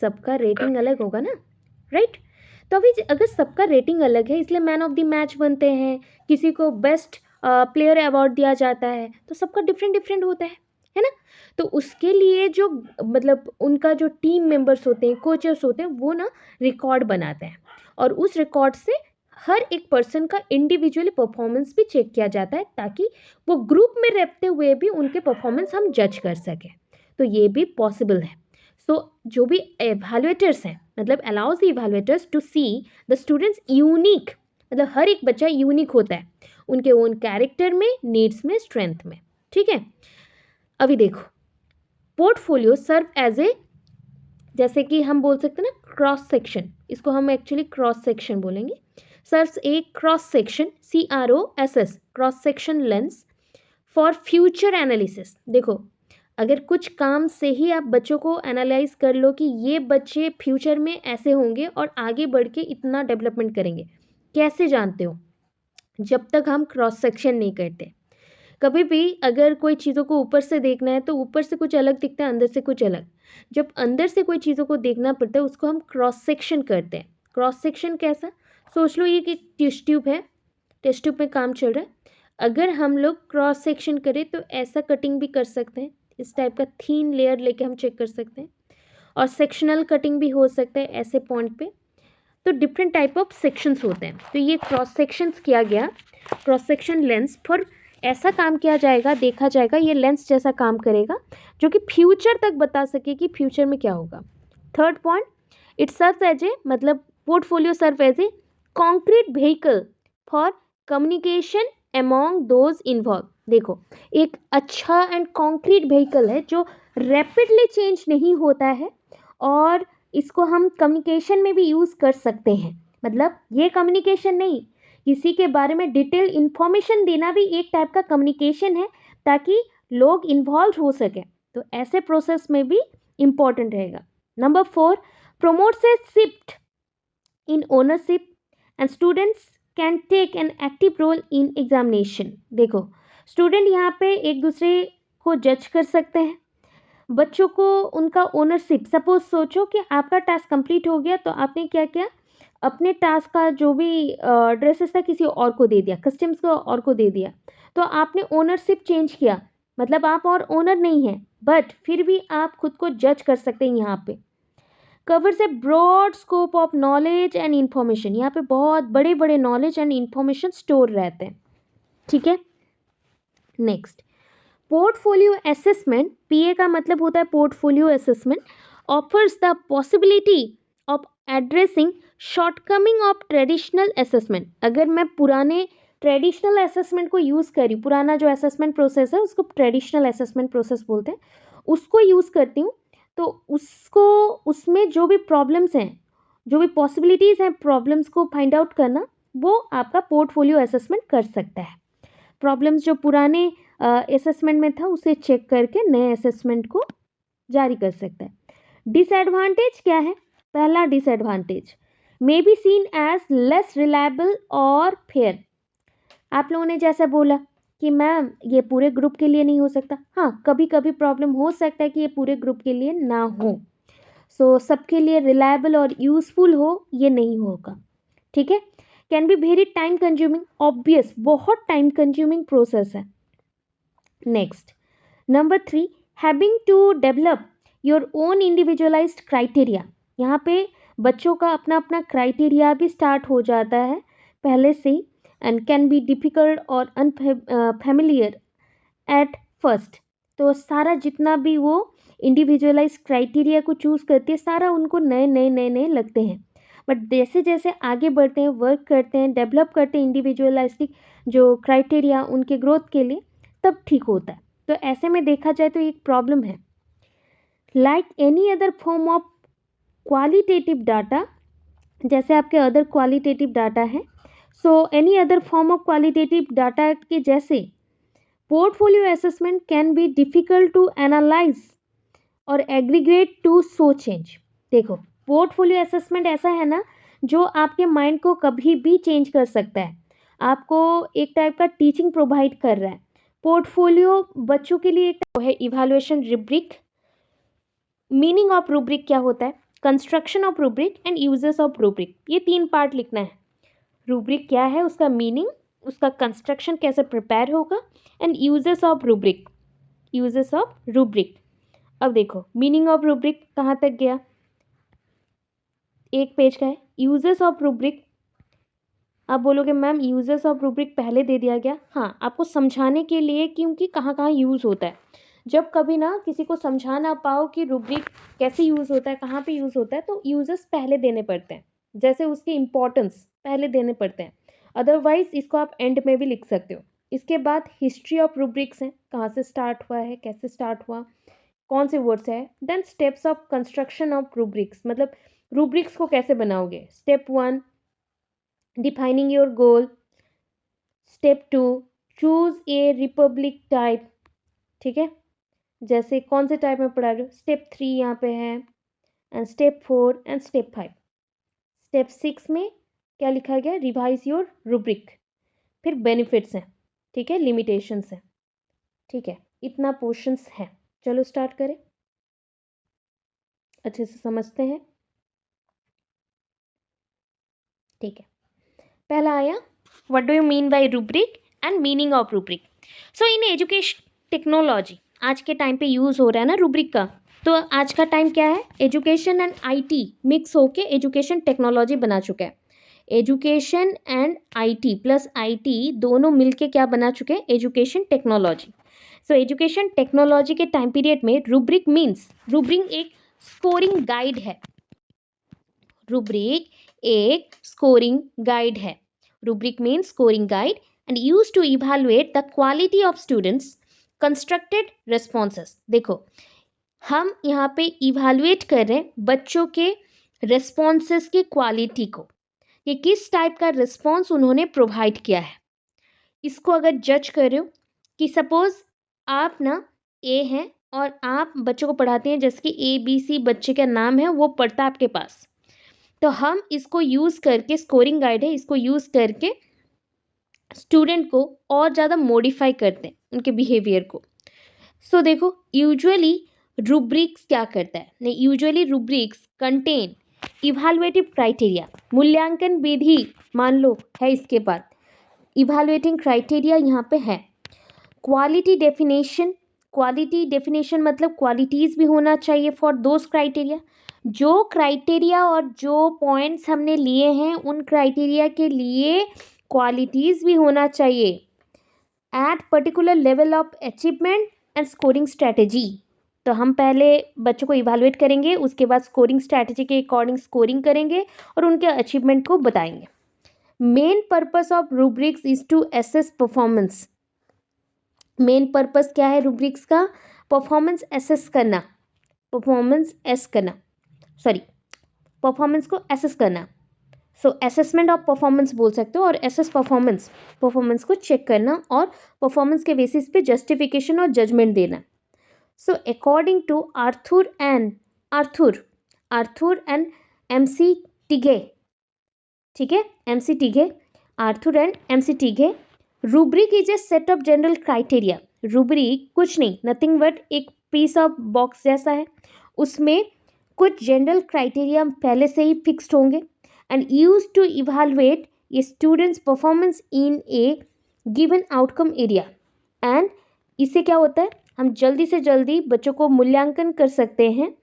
सबका रेटिंग अलग होगा ना, राइट? तो अभी अगर सबका रेटिंग अलग है इसलिए मैन ऑफ द मैच बनते हैं, किसी को बेस्ट प्लेयर अवार्ड दिया जाता है, तो सबका डिफरेंट डिफरेंट होता है ना? तो उसके लिए जो मतलब उनका जो टीम मेंबर्स होते हैं, कोचेस होते हैं, वो ना रिकॉर्ड बनाते हैं, और उस रिकॉर्ड से हर एक पर्सन का इंडिविजुअली परफॉर्मेंस भी चेक किया जाता है, ताकि वो ग्रुप में रहते हुए भी उनके परफॉर्मेंस हम जज कर सकें। तो ये भी पॉसिबल है। सो जो भी एवेल्युएटर्स हैं, मतलब allows the evaluators to see the students unique, मतलब हर एक बच्चा यूनिक होता है उनके ओन कैरेक्टर में, नीड्स में, स्ट्रेंथ में। ठीक है, अभी देखो पोर्टफोलियो सर्व एज ए, जैसे कि हम बोल सकते हैं ना क्रॉस सेक्शन, इसको हम एक्चुअली क्रॉस सेक्शन बोलेंगे। Serves A cross section, CROSS, cross section lens for future analysis. देखो अगर कुछ काम से ही आप बच्चों को एनालाइज कर लो कि ये बच्चे फ्यूचर में ऐसे होंगे और आगे बढ़ के इतना डेवलपमेंट करेंगे, कैसे जानते हो? जब तक हम क्रॉस सेक्शन नहीं करते। कभी भी अगर कोई चीज़ों को ऊपर से देखना है तो ऊपर से कुछ अलग दिखता है, अंदर से कुछ अलग। जब अंदर से कोई चीज़ों को देखना पड़ता है उसको हम क्रॉस सेक्शन करते हैं। क्रॉस सेक्शन कैसा? सोच लो ये कि टेस्ट ट्यूब है, टेस्ट ट्यूब में काम चल रहा है, अगर हम लोग क्रॉस सेक्शन करें तो ऐसा कटिंग भी कर सकते हैं, इस टाइप का थीन लेयर लेके हम चेक कर सकते हैं, और सेक्शनल कटिंग भी हो सकता है ऐसे पॉइंट पे। तो डिफरेंट टाइप ऑफ सेक्शंस होते हैं। तो ये क्रॉस सेक्शंस किया गया, क्रॉस सेक्शन लेंस फॉर ऐसा काम किया जाएगा, देखा जाएगा, ये लेंस जैसा काम करेगा जो कि फ्यूचर तक बता सके कि फ्यूचर में क्या होगा। Third point, it serve as a, मतलब portfolio serve as a concrete vehicle for communication among those involved। देखो, एक अच्छा एंड कॉन्क्रीट व्हीकल है जो रैपिडली चेंज नहीं होता है और इसको हम कम्युनिकेशन में भी यूज़ कर सकते हैं। मतलब ये कम्युनिकेशन नहीं, किसी के बारे में डिटेल इंफॉर्मेशन देना भी एक टाइप का कम्युनिकेशन है ताकि लोग इन्वॉल्व हो सके। तो ऐसे प्रोसेस में भी इम्पॉर्टेंट रहेगा। Number 4, promotes a shift in ownership and students can take an active role in examination। देखो, स्टूडेंट यहाँ पे एक दूसरे को जज कर सकते हैं, बच्चों को उनका ओनरशिप, सपोज सोचो कि आपका टास्क कंप्लीट हो गया तो आपने क्या किया, अपने टास्क का जो भी ड्रेसेस था किसी और को दे दिया, कस्टम्स को और को दे दिया, तो आपने ओनरशिप चेंज किया। मतलब आप और ओनर नहीं हैं, बट फिर भी आप खुद को जज कर सकते हैं। यहाँ पे covers a broad scope of knowledge and information, यहाँ पे बहुत बड़े बड़े नॉलेज एंड इंफॉर्मेशन स्टोर रहते हैं। ठीक है, नेक्स्ट, पोर्टफोलियो असेसमेंट, पीए का मतलब होता है portfolio assessment, offers the possibility of addressing shortcoming of traditional assessment. अगर मैं पुराने ट्रेडिशनल असेसमेंट को यूज़ करी, पुराना जो असेसमेंट प्रोसेस है उसको ट्रेडिशनल असेसमेंट प्रोसेस बोलते हैं, उसको यूज़ करती हूँ, तो उसको, उसमें जो भी प्रॉब्लम्स हैं, जो भी पॉसिबिलिटीज़ हैं प्रॉब्लम्स को फाइंड आउट करना, वो आपका पोर्टफोलियो असेसमेंट कर सकता है। प्रॉब्लम्स जो पुराने असेसमेंट में था उसे चेक करके नए असेसमेंट को जारी कर सकता है। डिसएडवांटेज क्या है? पहला disadvantage, may be seen as less reliable और फेयर। आप लोगों ने जैसा बोला कि मैम ये पूरे ग्रुप के लिए नहीं हो सकता, हाँ कभी कभी प्रॉब्लम हो सकता है कि ये पूरे ग्रुप के लिए ना हो, सो सबके लिए रिलायबल और यूजफुल हो, ये नहीं होगा। ठीक है, can be very time consuming, obvious बहुत टाइम कंज्यूमिंग प्रोसेस है। Next, number 3, having to develop your own individualised criteria. यहाँ पे बच्चों का अपना अपना क्राइटेरिया भी स्टार्ट हो जाता है पहले से ही, एंड कैन बी डिफ़िकल्ट और अनफेमिलियर एट फर्स्ट। तो सारा जितना भी वो इंडिविजुअलाइज क्राइटेरिया को चूज़ करती है, सारा उनको नए नए नए नए लगते हैं, बट जैसे जैसे आगे बढ़ते हैं, वर्क करते हैं, डेवलप करते हैं इंडिविजुअलिस्टिक जो क्राइटेरिया उनके ग्रोथ के लिए, तब ठीक होता है। तो ऐसे में देखा जाए तो एक प्रॉब्लम है। Like any other form of qualitative data, जैसे आपके अदर क्वालिटेटिव डाटा है, so any other form of qualitative data के जैसे portfolio assessment can be difficult to analyse और एग्रीगेट टू सो चेंज। देखो, पोर्टफोलियो असेसमेंट ऐसा है ना जो आपके माइंड को कभी भी चेंज कर सकता है, आपको एक टाइप का टीचिंग प्रोवाइड कर रहा है। पोर्टफोलियो बच्चों के लिए एक है evaluation rubric. Meaning of rubric क्या होता है, construction of rubric and uses of rubric, ये 3 पार्ट लिखना है। रूब्रिक क्या है, उसका मीनिंग, उसका कंस्ट्रक्शन कैसे प्रिपेयर होगा, and uses of rubric, uses of rubric. अब देखो, मीनिंग ऑफ रूब्रिक कहाँ तक गया, एक पेज का है। यूजेस ऑफ रूब्रिक, आप बोलोगे मैम यूजेस ऑफ रूब्रिक पहले दे दिया गया, हाँ आपको समझाने के लिए, क्योंकि कहाँ कहाँ यूज़ होता है। जब कभी ना किसी को समझा ना पाओ कि रूब्रिक कैसे यूज़ होता है, कहाँ पे यूज़ होता है, तो यूजेस पहले देने पड़ते हैं, जैसे उसकी इम्पोर्टेंस पहले देने पड़ते हैं। अदरवाइज इसको आप एंड में भी लिख सकते हो। इसके बाद हिस्ट्री ऑफ रूब्रिक्स हैं, कहाँ से स्टार्ट हुआ है, कैसे स्टार्ट हुआ, कौन से वर्ड्स है। Then steps of construction of rubrics, मतलब रूब्रिक्स को कैसे बनाओगे। Step 1, defining your goal. Step 2, choose a republic type. ठीक है, जैसे कौन से टाइप में पढ़ा रहे हो। स्टेप 3 यहाँ पे है, and step 4 and step 5। Step 6 में क्या लिखा गया, रिवाइज योर रूब्रिक। फिर बेनिफिट्स हैं, ठीक है, लिमिटेशंस हैं। ठीक है, इतना पोर्शंस है। चलो स्टार्ट करें, अच्छे से समझते हैं। ठीक है, पहला आया, what do you mean by rubric and meaning of rubric. So in education technology आज के टाइम पे यूज़ हो रहा है ना रूब्रिक का, तो आज का टाइम क्या है, एजुकेशन एंड आईटी मिक्स होके एजुकेशन टेक्नोलॉजी बना चुका है। Education and IT plus IT दोनों मिलके क्या बना चुके हैं, education technology. So education technology के टाइम पीरियड में रूब्रिक मीन्स, रूब्रिक एक स्कोरिंग गाइड है। रूब्रिक एक स्कोरिंग गाइड है। Rubric means scoring guide and used to evaluate the quality of students constructed responses. देखो हम यहाँ पे इवेलुएट कर रहे हैं बच्चों के रेस्पॉन्सेस की क्वालिटी को, कि किस टाइप का रिस्पॉन्स उन्होंने प्रोवाइड किया है। इसको अगर जज कर रहे हो कि सपोज आप ना ए हैं और आप बच्चों को पढ़ाते हैं, जैसे कि ABC बच्चे का नाम है, वो पढ़ता है आपके पास, तो हम इसको यूज़ करके, स्कोरिंग गाइड है, इसको यूज़ करके स्टूडेंट को और ज़्यादा मॉडिफाई करते हैं उनके बिहेवियर को। सो देखो यूजुअली रूब्रिक्स क्या करता है, नहीं, usually rubrics contain evaluative criteria, मूल्यांकन विधि मान लो है इसके बाद, इवैल्यूएटिंग क्राइटेरिया यहाँ पे है। क्वालिटी डेफिनेशन मतलब क्वालिटीज़ भी होना चाहिए फॉर दोज क्राइटेरिया। जो क्राइटेरिया और जो पॉइंट्स हमने लिए हैं उन क्राइटेरिया के लिए क्वालिटीज़ भी होना चाहिए। At particular level of achievement and scoring strategy, तो हम पहले बच्चों को इवैल्यूएट करेंगे, उसके बाद स्कोरिंग स्ट्रैटेजी के अकॉर्डिंग स्कोरिंग करेंगे और उनके अचीवमेंट को बताएंगे। Main purpose of rubrics is to assess performance. Main purpose क्या है रूब्रिक्स का? परफॉर्मेंस एसेस करना, परफॉर्मेंस को एसेस करना। सो असेसमेंट ऑफ परफॉर्मेंस बोल सकते हो, और एसेस परफॉर्मेंस को चेक करना और परफॉर्मेंस के बेसिस पे जस्टिफिकेशन और जजमेंट देना। So according to Arthur and MC Tighe, ठीक है, MC Tighe, Arthur and MC Tighe, rubric is a set of general criteria. Rubric कुछ नहीं, नथिंग बट एक पीस ऑफ बॉक्स जैसा है, उसमें कुछ जनरल क्राइटेरिया पहले से ही फिक्स्ड होंगे and used to evaluate a student's performance in a given outcome area। and इससे क्या होता है, हम जल्दी से जल्दी बच्चों को मूल्यांकन कर सकते हैं,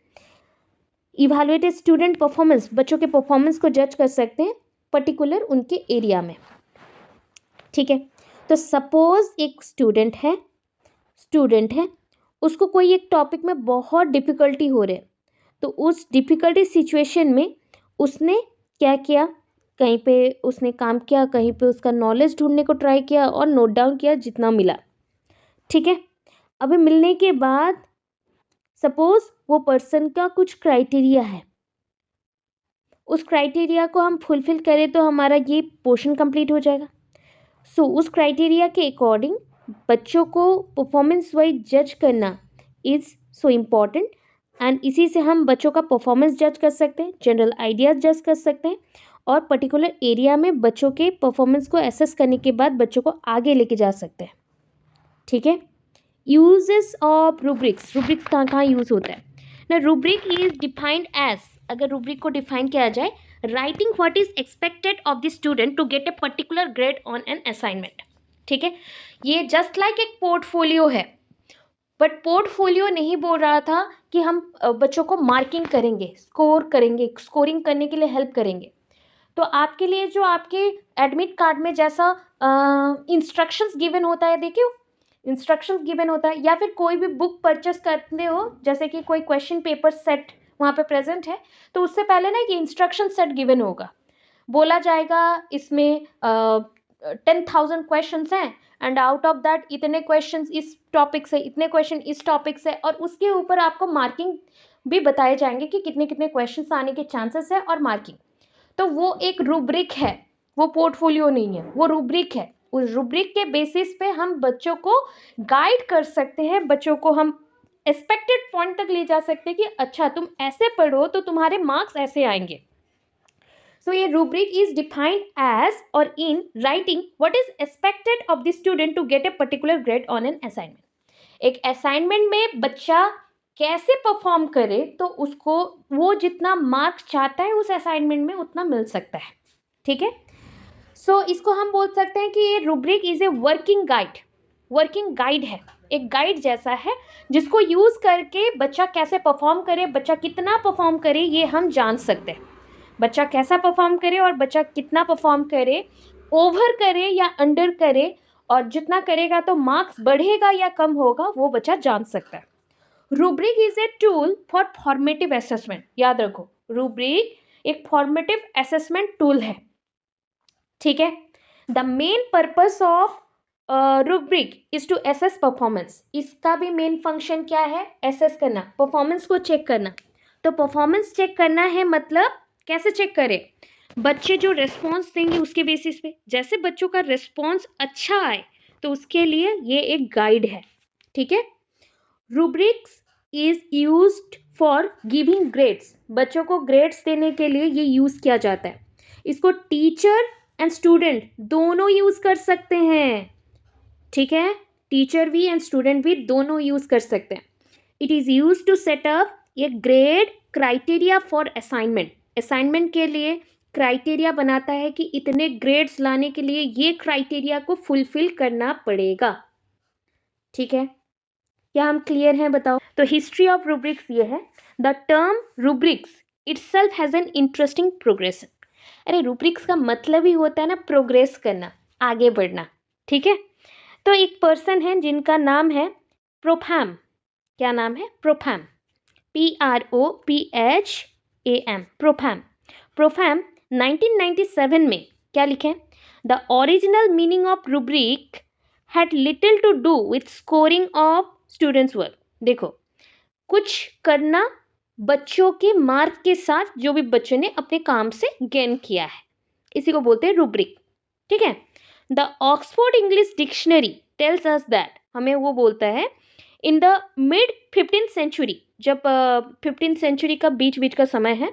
इवेलुएट स्टूडेंट परफॉर्मेंस, बच्चों के परफॉर्मेंस को जज कर सकते हैं पर्टिकुलर उनके एरिया में, ठीक है। तो सपोज एक स्टूडेंट है, उसको कोई एक टॉपिक में बहुत डिफिकल्टी हो रही है, तो उस डिफिकल्टी सिचुएशन में उसने क्या किया, कहीं पे उसने काम किया, कहीं पे उसका नॉलेज ढूंढने को ट्राई किया और नोट डाउन किया जितना मिला, ठीक है। अभी मिलने के बाद सपोज वो पर्सन का कुछ क्राइटेरिया है, उस क्राइटेरिया को हम फुलफिल करें तो हमारा ये पोर्शन कंप्लीट हो जाएगा। सो उस क्राइटेरिया के अकॉर्डिंग बच्चों को परफॉर्मेंस वाइज जज करना इज़ सो इम्पॉर्टेंट, एंड इसी से हम बच्चों का परफॉर्मेंस जज कर सकते हैं, जनरल आइडियाज जज कर सकते हैं, और पर्टिकुलर एरिया में बच्चों के परफॉर्मेंस को एसेस करने के बाद बच्चों को आगे लेके जा सकते हैं, ठीक है। यूजेस ऑफ रूब्रिक्स कहाँ यूज़ होता है ना। रूब्रिक इज डिफाइंड एज, अगर रूब्रिक को डिफाइन किया जाए, writing what is expected of the student to get a particular grade on an assignment, ठीक है। ये जस्ट लाइक एक पोर्टफोलियो है, बट पोर्टफोलियो नहीं बोल रहा था कि हम बच्चों को मार्किंग करेंगे, स्कोरिंग करने के लिए हेल्प करेंगे। तो आपके लिए जो आपके एडमिट कार्ड में जैसा इंस्ट्रक्शंस गिवन होता है, देखिए इंस्ट्रक्शंस गिवन होता है, या फिर कोई भी बुक परचेस करते हो, जैसे कि कोई क्वेश्चन पेपर सेट वहाँ पे प्रेजेंट है, तो उससे पहले ना ये इंस्ट्रक्शन सेट गिवन होगा, बोला जाएगा इसमें 10,000 क्वेश्चंस हैं एंड आउट ऑफ दैट इतने क्वेश्चन इस टॉपिक से, इतने क्वेश्चन इस टॉपिक से, और उसके ऊपर आपको मार्किंग भी बताए जाएंगे कि कितने कितने क्वेश्चन आने के चांसेस है और मार्किंग। तो वो एक रूब्रिक है, वो पोर्टफोलियो नहीं है, वो रूब्रिक है। उस रूब्रिक के बेसिस पे हम बच्चों को गाइड कर सकते हैं, बच्चों को हम एक्सपेक्टेड पॉइंट तक ले जा सकते हैं कि अच्छा तुम ऐसे पढ़ो तो तुम्हारे मार्क्स ऐसे आएंगे। So a rubric is defined as or in writing what is expected of the student to get a particular grade on an assignment। एक असाइनमेंट में बच्चा कैसे परफॉर्म करे तो उसको वो जितना मार्क्स चाहता है उस असाइनमेंट में उतना मिल सकता है, ठीक है। सो इसको हम बोल सकते हैं कि ये rubric is a working guide है, एक गाइड जैसा है जिसको यूज करके बच्चा कैसे परफॉर्म करे, बच्चा कितना परफॉर्म करे, ये हम जान सकते हैं। बच्चा कैसा परफॉर्म करे और बच्चा कितना परफॉर्म करे, ओवर करे या अंडर करे, और जितना करेगा तो मार्क्स बढ़ेगा या कम होगा, वो बच्चा जान सकता है। Rubric is a tool for formative assessment. याद रखो, रूब्रिक एक फॉर्मेटिव असेसमेंट टूल है, ठीक है। The main purpose of rubric is to assess performance. इसका भी मेन फंक्शन क्या है? एसेस करना, परफॉर्मेंस को चेक करना. तो परफॉर्मेंस चेक करना है मतलब कैसे चेक करें? बच्चे जो रेस्पॉन्स देंगे उसके बेसिस पे. जैसे बच्चों का रेस्पॉन्स अच्छा आए तो उसके लिए ये एक गाइड है. ठीक है. Rubrics is used for giving grades. बच्चों को ग्रेड्स देने के लिए ये यूज किया जाता है. इसको टीचर एंड स्टूडेंट दोनों यूज कर सकते हैं. ठीक है. टीचर भी एंड स्टूडेंट भी दोनों यूज कर सकते हैं. It is use to set up a grade criteria for assignment. Assignment के लिए क्राइटेरिया बनाता है कि इतने ग्रेड्स लाने के लिए ये क्राइटेरिया को फुलफिल करना पड़ेगा. ठीक है. क्या हम क्लियर हैं? बताओ. तो हिस्ट्री ऑफ रुब्रिक्स ये है. The term rubrics itself has an interesting progression. अरे रुब्रिक्स का मतलब ही होता है ना प्रोग्रेस करना, आगे बढ़ना. ठीक है. तो एक पर्सन है जिनका नाम है प्रोफैम. क्या नाम है? प्रोफैम. PROPHAM. प्रोफैम. प्रोफैम 1997 में क्या लिखे? The original meaning of rubric had little to do with scoring of students work. देखो, कुछ करना बच्चों के मार्क के साथ जो भी बच्चों ने अपने काम से गेन किया है, इसी को बोलते हैं रुब्रिक. ठीक है. The Oxford English dictionary tells us that, हमें वो बोलता है, in the mid 15th century, जब 15th सेंचुरी का बीच का समय है,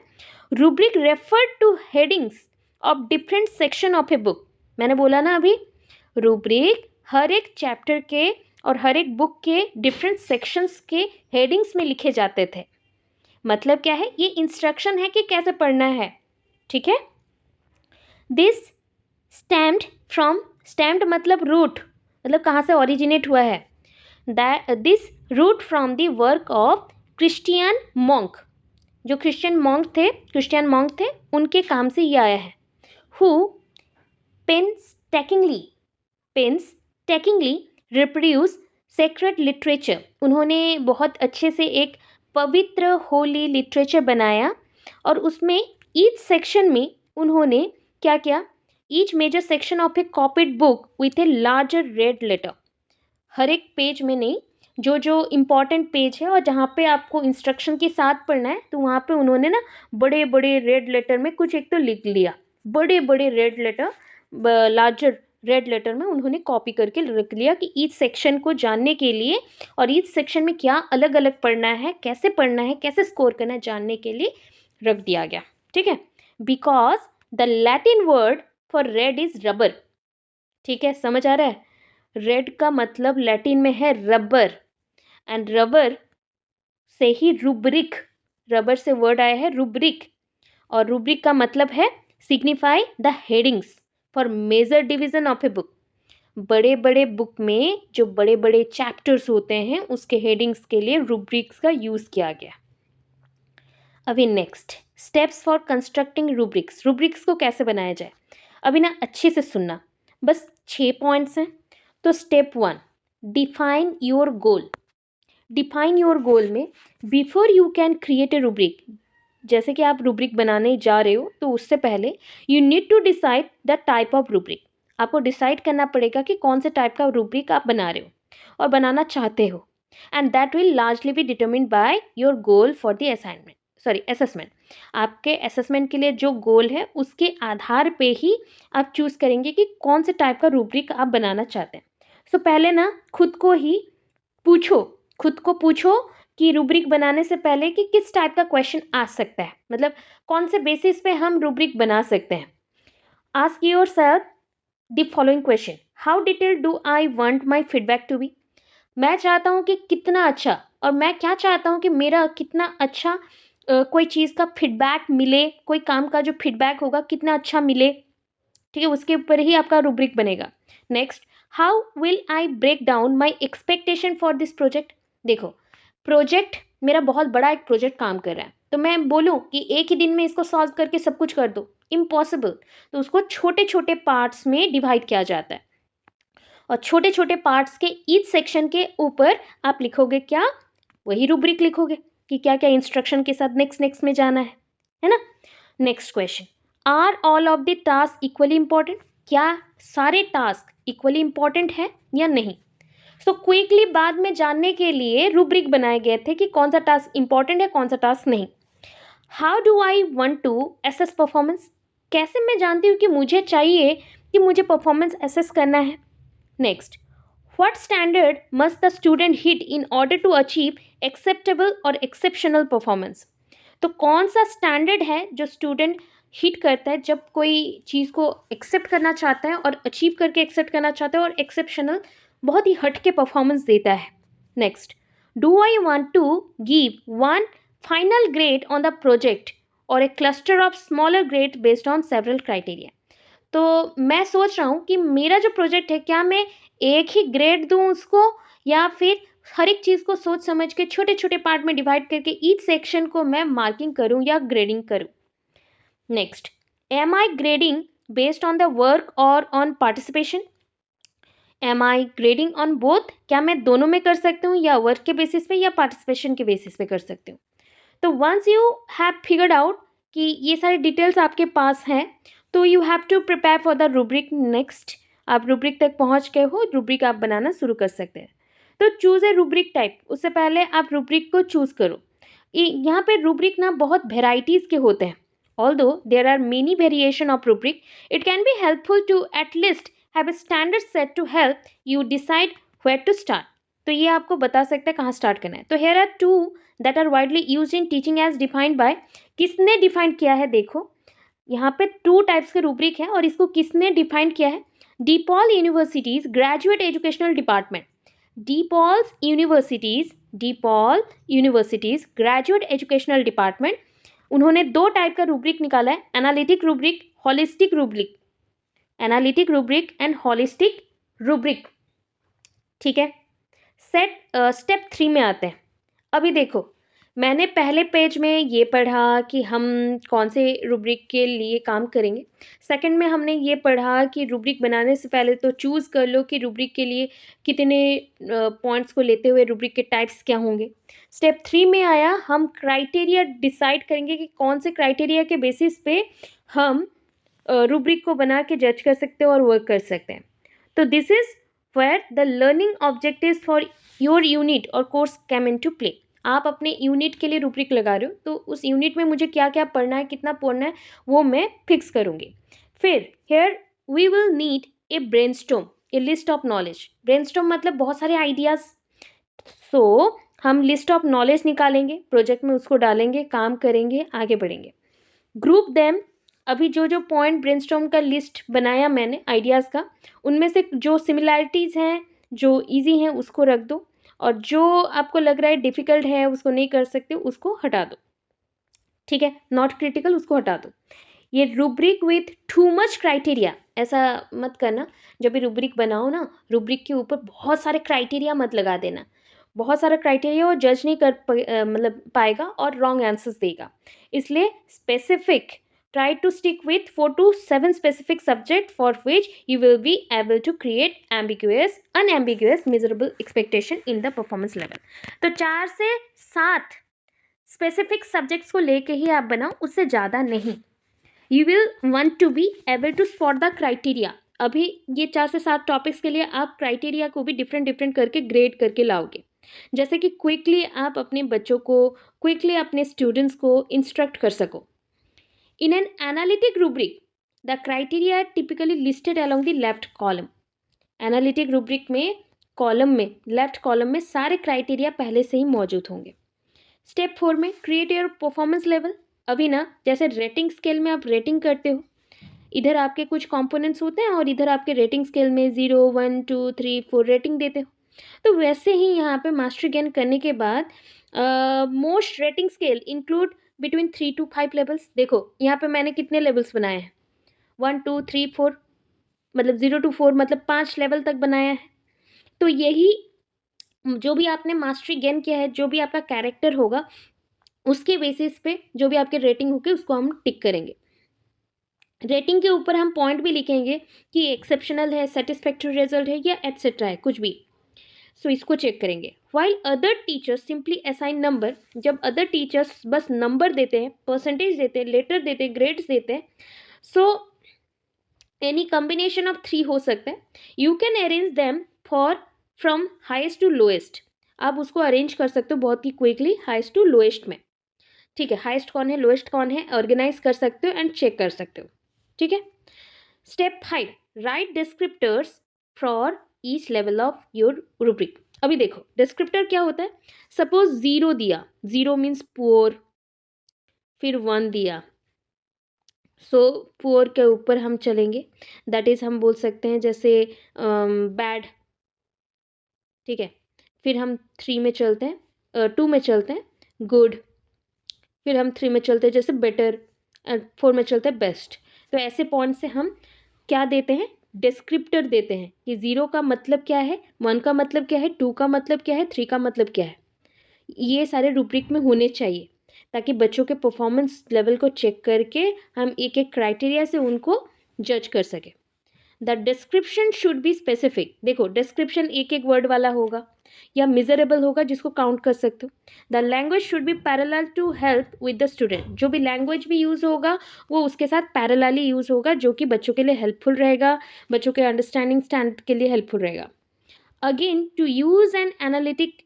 rubric referred to headings of different section of a book. मैंने बोला ना अभी, रुब्रिक हर एक चैप्टर के और हर एक बुक के डिफरेंट सेक्शंस के हेडिंग्स में लिखे जाते थे. मतलब क्या है? ये इंस्ट्रक्शन है कि कैसे पढ़ना है. ठीक है. दिस स्टेम्ड फ्रॉम, स्टेम्ड मतलब रूट, मतलब कहाँ से ओरिजिनेट हुआ है. This root from the work of Christian monk. जो क्रिश्चियन मॉन्क थे उनके काम से ये आया है. Who painstakingly reproduce sacred literature. उन्होंने बहुत अच्छे से एक पवित्र होली लिटरेचर बनाया और उसमें ईच सेक्शन में उन्होंने क्या किया? Each major section of a copied book with a larger red letter. हर एक पेज में नहीं, जो जो इम्पॉर्टेंट पेज है और जहाँ पे आपको इंस्ट्रक्शन के साथ पढ़ना है, तो वहाँ पे उन्होंने ना बड़े बड़े रेड लेटर में कुछ एक तो लिख लिया. बड़े बड़े red letter, larger red letter में उन्होंने कॉपी करके रख लिया कि ईच सेक्शन को जानने के लिए और ईच सेक्शन में क्या अलग अलग पढ़ना है, कैसे स्कोर करना है, जानने के लिए रख दिया गया. ठीक है. Because the Latin word for red is rubber. ठीक है, समझ आ रहा है? रेड का मतलब लैटिन में है रबर, एंड रबर से ही रुब्रिक, रबर से वर्ड आया है रुब्रिक, और रुब्रिक का मतलब है signify the headings for major division of a book. बड़े बड़े बुक में जो बड़े बड़े चैप्टर्स होते हैं उसके हेडिंग्स के लिए रुब्रिक्स का यूज किया गया. अभी next steps for constructing rubrics. Rubrics को कैसे बनाया जाए? अभी ना अच्छे से सुनना, बस 6 पॉइंट्स हैं. तो step 1, define your goal. Define your goal में before you can create a rubric, जैसे कि आप रुब्रिक बनाने जा रहे हो तो उससे पहले you need to decide the type of rubric. आपको डिसाइड करना पड़ेगा कि कौन से टाइप का रुब्रिक आप बना रहे हो और बनाना चाहते हो, and that will largely be determined by your goal for the assessment. आपके असेसमेंट के लिए जो गोल है उसके आधार पे ही आप चूज करेंगे कि कौन से टाइप का रुब्रिक आप बनाना चाहते हैं. सो पहले ना खुद को पूछो कि रुब्रिक बनाने से पहले कि किस टाइप का क्वेश्चन आ सकता है, मतलब कौन से बेसिस पे हम रुब्रिक बना सकते हैं. Ask yourself the following question. How detailed do I want my feedback to be. मैं चाहता हूँ कि कितना अच्छा, और मैं क्या चाहता हूँ कि मेरा कितना अच्छा कोई चीज़ का फीडबैक मिले, कोई काम का जो फीडबैक होगा कितना अच्छा मिले. ठीक है, उसके ऊपर ही आपका रुब्रिक बनेगा. Next, how will I break down my expectation for this project. देखो, प्रोजेक्ट मेरा बहुत बड़ा एक प्रोजेक्ट काम कर रहा है, तो मैं बोलूँ कि एक ही दिन में इसको सॉल्व करके सब कुछ कर दो, इम्पॉसिबल. तो उसको छोटे छोटे पार्ट्स में डिवाइड किया जाता है, और छोटे छोटे पार्ट्स के ईच सेक्शन के ऊपर आप लिखोगे क्या? वही रुब्रिक लिखोगे कि क्या क्या इंस्ट्रक्शन के साथ नेक्स्ट में जाना है ना. Next question, are all of the task equally important. क्या सारे टास्क इक्वली इंपॉर्टेंट है या नहीं। सो क्विकली बाद में जानने के लिए रूब्रिक बनाए गए थे कि कौन सा टास्क इंपॉर्टेंट है, कौन सा टास्क नहीं। How do I want to assess performance, कैसे मैं जानती हूँ कि मुझे चाहिए कि मुझे परफॉर्मेंस एसेस करना है। Next, what standard must the student hit in order to achieve acceptable और एक्सेप्शनल परफॉर्मेंस। तो कौन सा स्टैंडर्ड है जो स्टूडेंट हिट करता है जब कोई चीज़ को एक्सेप्ट करना चाहता है और अचीव करके एक्सेप्ट करना चाहता है, और एक्सेप्शनल बहुत ही हटके परफॉर्मेंस देता है। Next, do I want to give one final grade on the project और a cluster of smaller grade based on several criteria. तो मैं सोच रहा हूँ कि मेरा जो प्रोजेक्ट है, क्या मैं एक ही ग्रेड दूँ उसको, या फिर हर एक चीज़ को सोच समझ के छोटे छोटे पार्ट में डिवाइड करके ईच सेक्शन को मैं मार्किंग करूँ या ग्रेडिंग करूँ। Next, am I grading based on the work और on participation. Am I grading on both, क्या मैं दोनों में कर सकती हूँ, या वर्क के बेसिस पे या पार्टिसिपेशन के बेसिस पे कर सकती हूँ। तो once you have figured out कि ये सारे डिटेल्स आपके पास हैं, तो you have to prepare for the rubric. Next, आप रूब्रिक तक पहुंच गए हो, रूब्रिक आप बनाना शुरू कर सकते हैं। तो चूज ए रूब्रिक टाइप, उससे पहले आप रूब्रिक को चूज करो। यहाँ पे रूब्रिक ना बहुत वेराइटीज के होते हैं। Although there are many variation of rubric, it can be helpful to at least have a standard set to help you decide where to start. तो ये आपको बता सकते हैं कहाँ स्टार्ट करना है। तो here are two that are widely use in teaching as defined by, किसने डिफाइन किया है, देखो यहाँ पे 2 टाइप्स के रूब्रिक है और इसको किसने डिफाइन किया है। DePaul university's graduate educational department, DePaul university's graduate educational department, उन्होंने 2 टाइप का रूब्रिक निकाला है, analytic rubric, holistic rubric, analytic rubric and holistic rubric. ठीक है, स्टेप 3 में आते हैं। अभी देखो, मैंने पहले पेज में ये पढ़ा कि हम कौन से रूब्रिक के लिए काम करेंगे। सेकंड में हमने ये पढ़ा कि रूब्रिक बनाने से पहले तो चूज़ कर लो कि रूब्रिक के लिए कितने पॉइंट्स को लेते हुए रूब्रिक के टाइप्स क्या होंगे। स्टेप 3 में आया, हम क्राइटेरिया डिसाइड करेंगे कि कौन से क्राइटेरिया के बेसिस पे हम रूब्रिक को बना के जज कर सकते हैं और वर्क कर सकते हैं। तो this is where the learning objectives for your unit और course came into play. आप अपने यूनिट के लिए रूब्रिक लगा रहे हो, तो उस यूनिट में मुझे क्या क्या पढ़ना है, कितना पढ़ना है, वो मैं फिक्स करूँगी। फिर here we will need a brainstorm, a list of knowledge. Brainstorm मतलब बहुत सारे आइडियाज़। सो हम लिस्ट ऑफ नॉलेज निकालेंगे, प्रोजेक्ट में उसको डालेंगे, काम करेंगे, आगे बढ़ेंगे। ग्रुप देम, अभी जो जो पॉइंट ब्रेनस्टॉर्म का लिस्ट बनाया मैंने आइडियाज़ का, उनमें से जो सिमिलैरिटीज़ हैं, जो इजी हैं, उसको रख दो, और जो आपको लग रहा है डिफ़िकल्ट है, उसको नहीं कर सकते, उसको हटा दो। ठीक है, नॉट क्रिटिकल, उसको हटा दो। ये rubric with too much criteria, ऐसा मत करना। जब भी रूब्रिक बनाओ ना, रूब्रिक के ऊपर बहुत सारे क्राइटेरिया मत लगा देना। बहुत सारा क्राइटेरिया वो जज नहीं कर मतलब पाएगा और रॉन्ग आंसर्स देगा। इसलिए specific, try to stick with 4 to 7 specific subject for which you will be able to create unambiguous measurable expectation in the performance level। तो 4 से 7 स्पेसिफिक सब्जेक्ट्स को लेके ही आप बनाओ, उससे ज़्यादा नहीं। You will want to be able to spot the criteria. अभी ये 4 से 7 टॉपिक्स के लिए आप क्राइटेरिया को भी डिफरेंट करके ग्रेड करके लाओगे, जैसे कि क्विकली आप अपने बच्चों को, क्विकली अपने स्टूडेंट्स को इंस्ट्रक्ट कर सको। In an analytic rubric, the criteria are typically listed along the left column. Analytic rubric में कॉलम में, लेफ्ट कॉलम में सारे क्राइटेरिया पहले से ही मौजूद होंगे। स्टेप 4 में क्रिएट योर परफॉर्मेंस लेवल। अभी ना जैसे रेटिंग स्केल में आप रेटिंग करते हो, इधर आपके कुछ कंपोनेंट्स होते हैं और इधर आपके रेटिंग स्केल में 0, 1, 2, 3, 4 रेटिंग देते हो। तो वैसे ही यहाँ पे मास्टरी गेन करने के बाद most rating scale include between 3 to 5 levels. देखो यहाँ पे मैंने कितने लेवल्स बनाए हैं, 1, 2, 3, 4, मतलब 0 to 4 मतलब 5 लेवल तक बनाया है। तो यही जो भी आपने मास्टरी गेन किया है, जो भी आपका कैरेक्टर होगा, उसके बेसिस पे जो भी आपके रेटिंग होगी उसको हम टिक करेंगे। रेटिंग के ऊपर हम पॉइंट भी लिखेंगे कि एक्सेप्शनल है, सेटिस्फैक्टरी रिजल्ट है, या एटसेट्रा है, कुछ भी। सो इसको चेक करेंगे। While other teachers simply assign number, जब अदर टीचर्स बस नंबर देते हैं, परसेंटेज देते हैं, लेटर देते हैं, ग्रेड्स देते हैं, सो एनी कॉम्बिनेशन ऑफ 3 हो सकता है. You can arrange them for from highest to lowest. आप उसको अरेंज कर सकते हो बहुत ही क्विकली हाईएस्ट टू लोएस्ट में. ठीक है, हाईएस्ट कौन है, लोएस्ट कौन है, ऑर्गेनाइज कर सकते हो एंड चेक कर सकते हो. ठीक है. Step 5, right descriptors for each level of your rubric. अभी देखो डिस्क्रिप्टर क्या होता है. सपोज 0 दिया, 0 मीन्स पुअर, फिर 1 दिया, सो पुअर के ऊपर हम चलेंगे, दैट इज हम बोल सकते हैं जैसे बैड. ठीक है, फिर हम 3 में चलते हैं, 2 में चलते हैं, गुड, फिर हम 3 में चलते हैं जैसे बेटर, 4 में चलते हैं बेस्ट. तो ऐसे पॉइंट से हम क्या देते हैं, डिस्क्रिप्टर देते हैं कि 0 का मतलब क्या है, 1 का मतलब क्या है, 2 का मतलब क्या है, 3 का मतलब क्या है. ये सारे रूब्रिक में होने चाहिए ताकि बच्चों के परफॉर्मेंस लेवल को चेक करके हम एक एक क्राइटेरिया से उनको जज कर सकें. The description should be specific. देखो डिस्क्रिप्शन एक एक वर्ड वाला होगा या मिजरेबल होगा जिसको काउंट कर सकते हो. The language should be parallel to help with the student. जो भी लैंग्वेज भी यूज़ होगा वो उसके साथ पैरेलली यूज़ होगा जो कि बच्चों के लिए हेल्पफुल रहेगा, बच्चों के अंडरस्टैंडिंग स्टैंडर्ड के लिए हेल्पफुल रहेगा. Again to use an analytic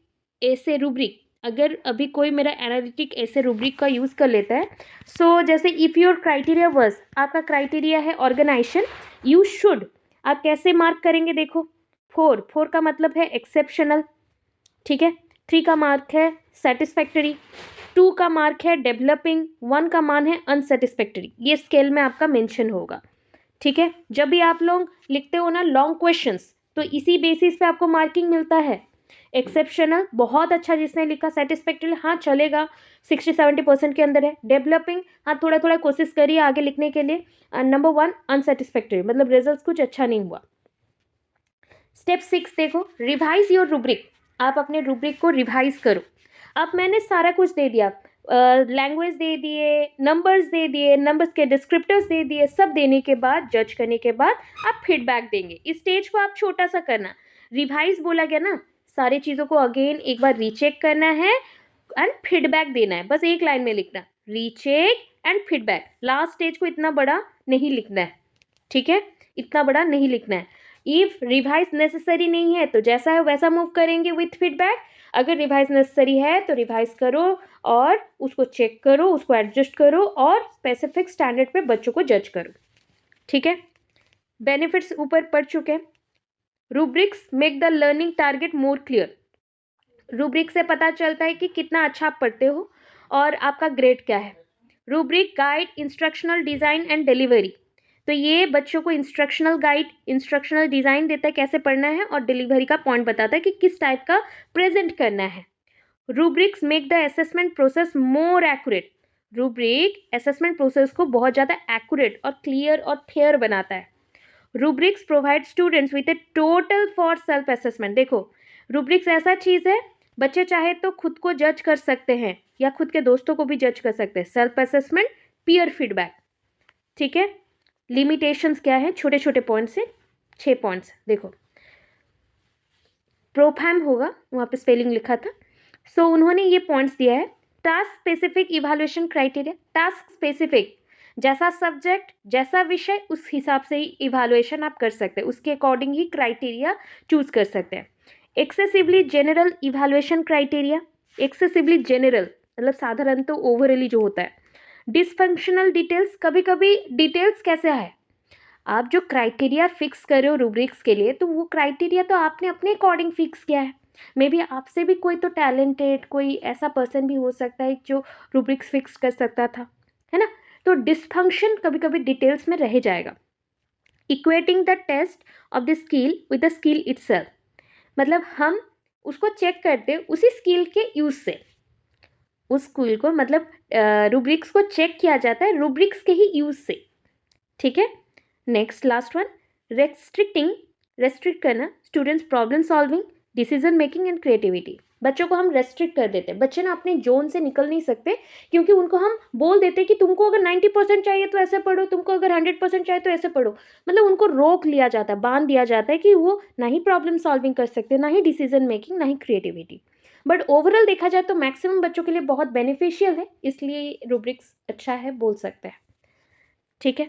ऐसे रूब्रिक. अगर अभी कोई मेरा एनालिटिक ऐसे रूब्रिक का यूज़ कर लेता है, सो जैसे इफ़ योर क्राइटेरिया वर्स, आपका क्राइटेरिया है ऑर्गेनाइजेशन, यू शुड, आप कैसे मार्क करेंगे, देखो 4 का मतलब है एक्सेप्शनल. ठीक है, 3 का मार्क है सेटिस्फैक्टरी, 2 का मार्क है डेवलपिंग, 1 का मान है अनसेटिस्फैक्टरी. ये स्केल में आपका मेंशन होगा. ठीक है, जब भी आप लोग लिखते हो ना लॉन्ग क्वेश्चंस, तो इसी बेसिस पे आपको मार्किंग मिलता है. एक्सेप्शनल बहुत अच्छा जिसने लिखा, सेटिस्फैक्टरी हाँ चलेगा 60-70% के अंदर है, डेवलपिंग हाँ थोड़ा थोड़ा कोशिश करिए आगे लिखने के लिए, नंबर 1 अनसेटिस्फैक्टरी मतलब रिजल्ट कुछ अच्छा नहीं हुआ. स्टेप 6 देखो, रिवाइज योर रूब्रिक. आप अपने रूब्रिक को रिवाइज करो. अब मैंने सारा कुछ दे दिया, लैंग्वेज दे दिए, नंबर्स दे दिए, नंबर्स के डिस्क्रिप्टर्स दे दिए, सब देने के बाद जज करने के बाद आप फीडबैक देंगे. इस स्टेज को आप छोटा सा करना. रिवाइज बोला गया ना, सारी चीज़ों को अगेन एक बार रीचेक करना है एंड फीडबैक देना है. बस एक लाइन में लिखना, recheck and feedback. Last stage को इतना बड़ा नहीं लिखना है. ठीक है, इतना बड़ा नहीं लिखना है. इफ रिवाइज नेसेसरी नहीं है तो जैसा है वैसा मूव करेंगे विथ फीडबैक. अगर रिवाइज नेसेसरी है तो रिवाइज करो और उसको चेक करो, उसको एडजस्ट करो और स्पेसिफिक स्टैंडर्ड पे बच्चों को जज करो. ठीक है, बेनिफिट्स ऊपर पढ़ चुके हैं. Rubrics make the learning target more clear. Rubric से पता चलता है कि कितना अच्छा आप पढ़ते हो और आपका ग्रेड क्या है. Rubric guide instructional design and delivery. तो ये बच्चों को इंस्ट्रक्शनल गाइड, इंस्ट्रक्शनल डिज़ाइन देता है कैसे पढ़ना है और डिलीवरी का पॉइंट बताता है कि किस टाइप का प्रेजेंट करना है. Rubrics make the assessment process more accurate. Rubric assessment process को बहुत ज़्यादा एक्यूरेट और क्लियर और फेयर बनाता है. Rubrics provide students with A total for self assessment. देखो रूब्रिक्स ऐसा चीज़ है, बच्चे चाहे तो खुद को जज कर सकते हैं या खुद के दोस्तों को भी जज कर सकते हैं. Self assessment, peer feedback. ठीक है, लिमिटेशंस क्या है, छोटे छोटे पॉइंट्स से 6 पॉइंट्स देखो. प्रोफैम होगा, वहाँ पे स्पेलिंग लिखा था. सो उन्होंने ये पॉइंट्स दिया है. Task specific evaluation criteria. Task specific, जैसा सब्जेक्ट जैसा विषय उस हिसाब से ही इवैल्यूएशन आप कर सकते हैं, उसके अकॉर्डिंग ही क्राइटेरिया चूज कर सकते हैं. Excessively general evaluation criteria. Excessively general मतलब साधारण तो ओवरऑली जो होता है. डिसफंक्शनल डिटेल्स, कभी कभी डिटेल्स कैसे है, आप जो क्राइटेरिया फिक्स कर रहे हो रूब्रिक्स के लिए तो वो क्राइटेरिया तो आपने अपने अकॉर्डिंग फिक्स किया है. मे बी आपसे भी कोई तो टैलेंटेड कोई ऐसा पर्सन भी हो सकता है जो रूब्रिक्स फिक्स कर सकता था, है ना. तो डिसफंक्शन कभी कभी डिटेल्स में रह जाएगा. Equating the test of the skill with the skill itself. मतलब हम उसको चेक करते उसी स्किल के यूज से, उस स्किल को मतलब रूब्रिक्स को चेक किया जाता है रूब्रिक्स के ही यूज से. ठीक है, नेक्स्ट लास्ट वन, रेस्ट्रिक्ट करना students problem solving, decision making and creativity. बच्चों को हम रेस्ट्रिक्ट कर देते हैं. बच्चे ना अपने जोन से निकल नहीं सकते क्योंकि उनको हम बोल देते हैं कि तुमको अगर 90% चाहिए तो ऐसे पढ़ो, तुमको अगर 100% चाहिए तो ऐसे पढ़ो. मतलब उनको रोक लिया जाता है, बांध दिया जाता है कि वो ना ही प्रॉब्लम सॉल्विंग कर सकते, ना ही डिसीजन मेकिंग, ना ही क्रिएटिविटी. बट ओवरऑल देखा जाए तो मैक्सिमम बच्चों के लिए बहुत बेनिफिशियल है, इसलिए रूब्रिक्स अच्छा है बोल सकते हैं. ठीक है.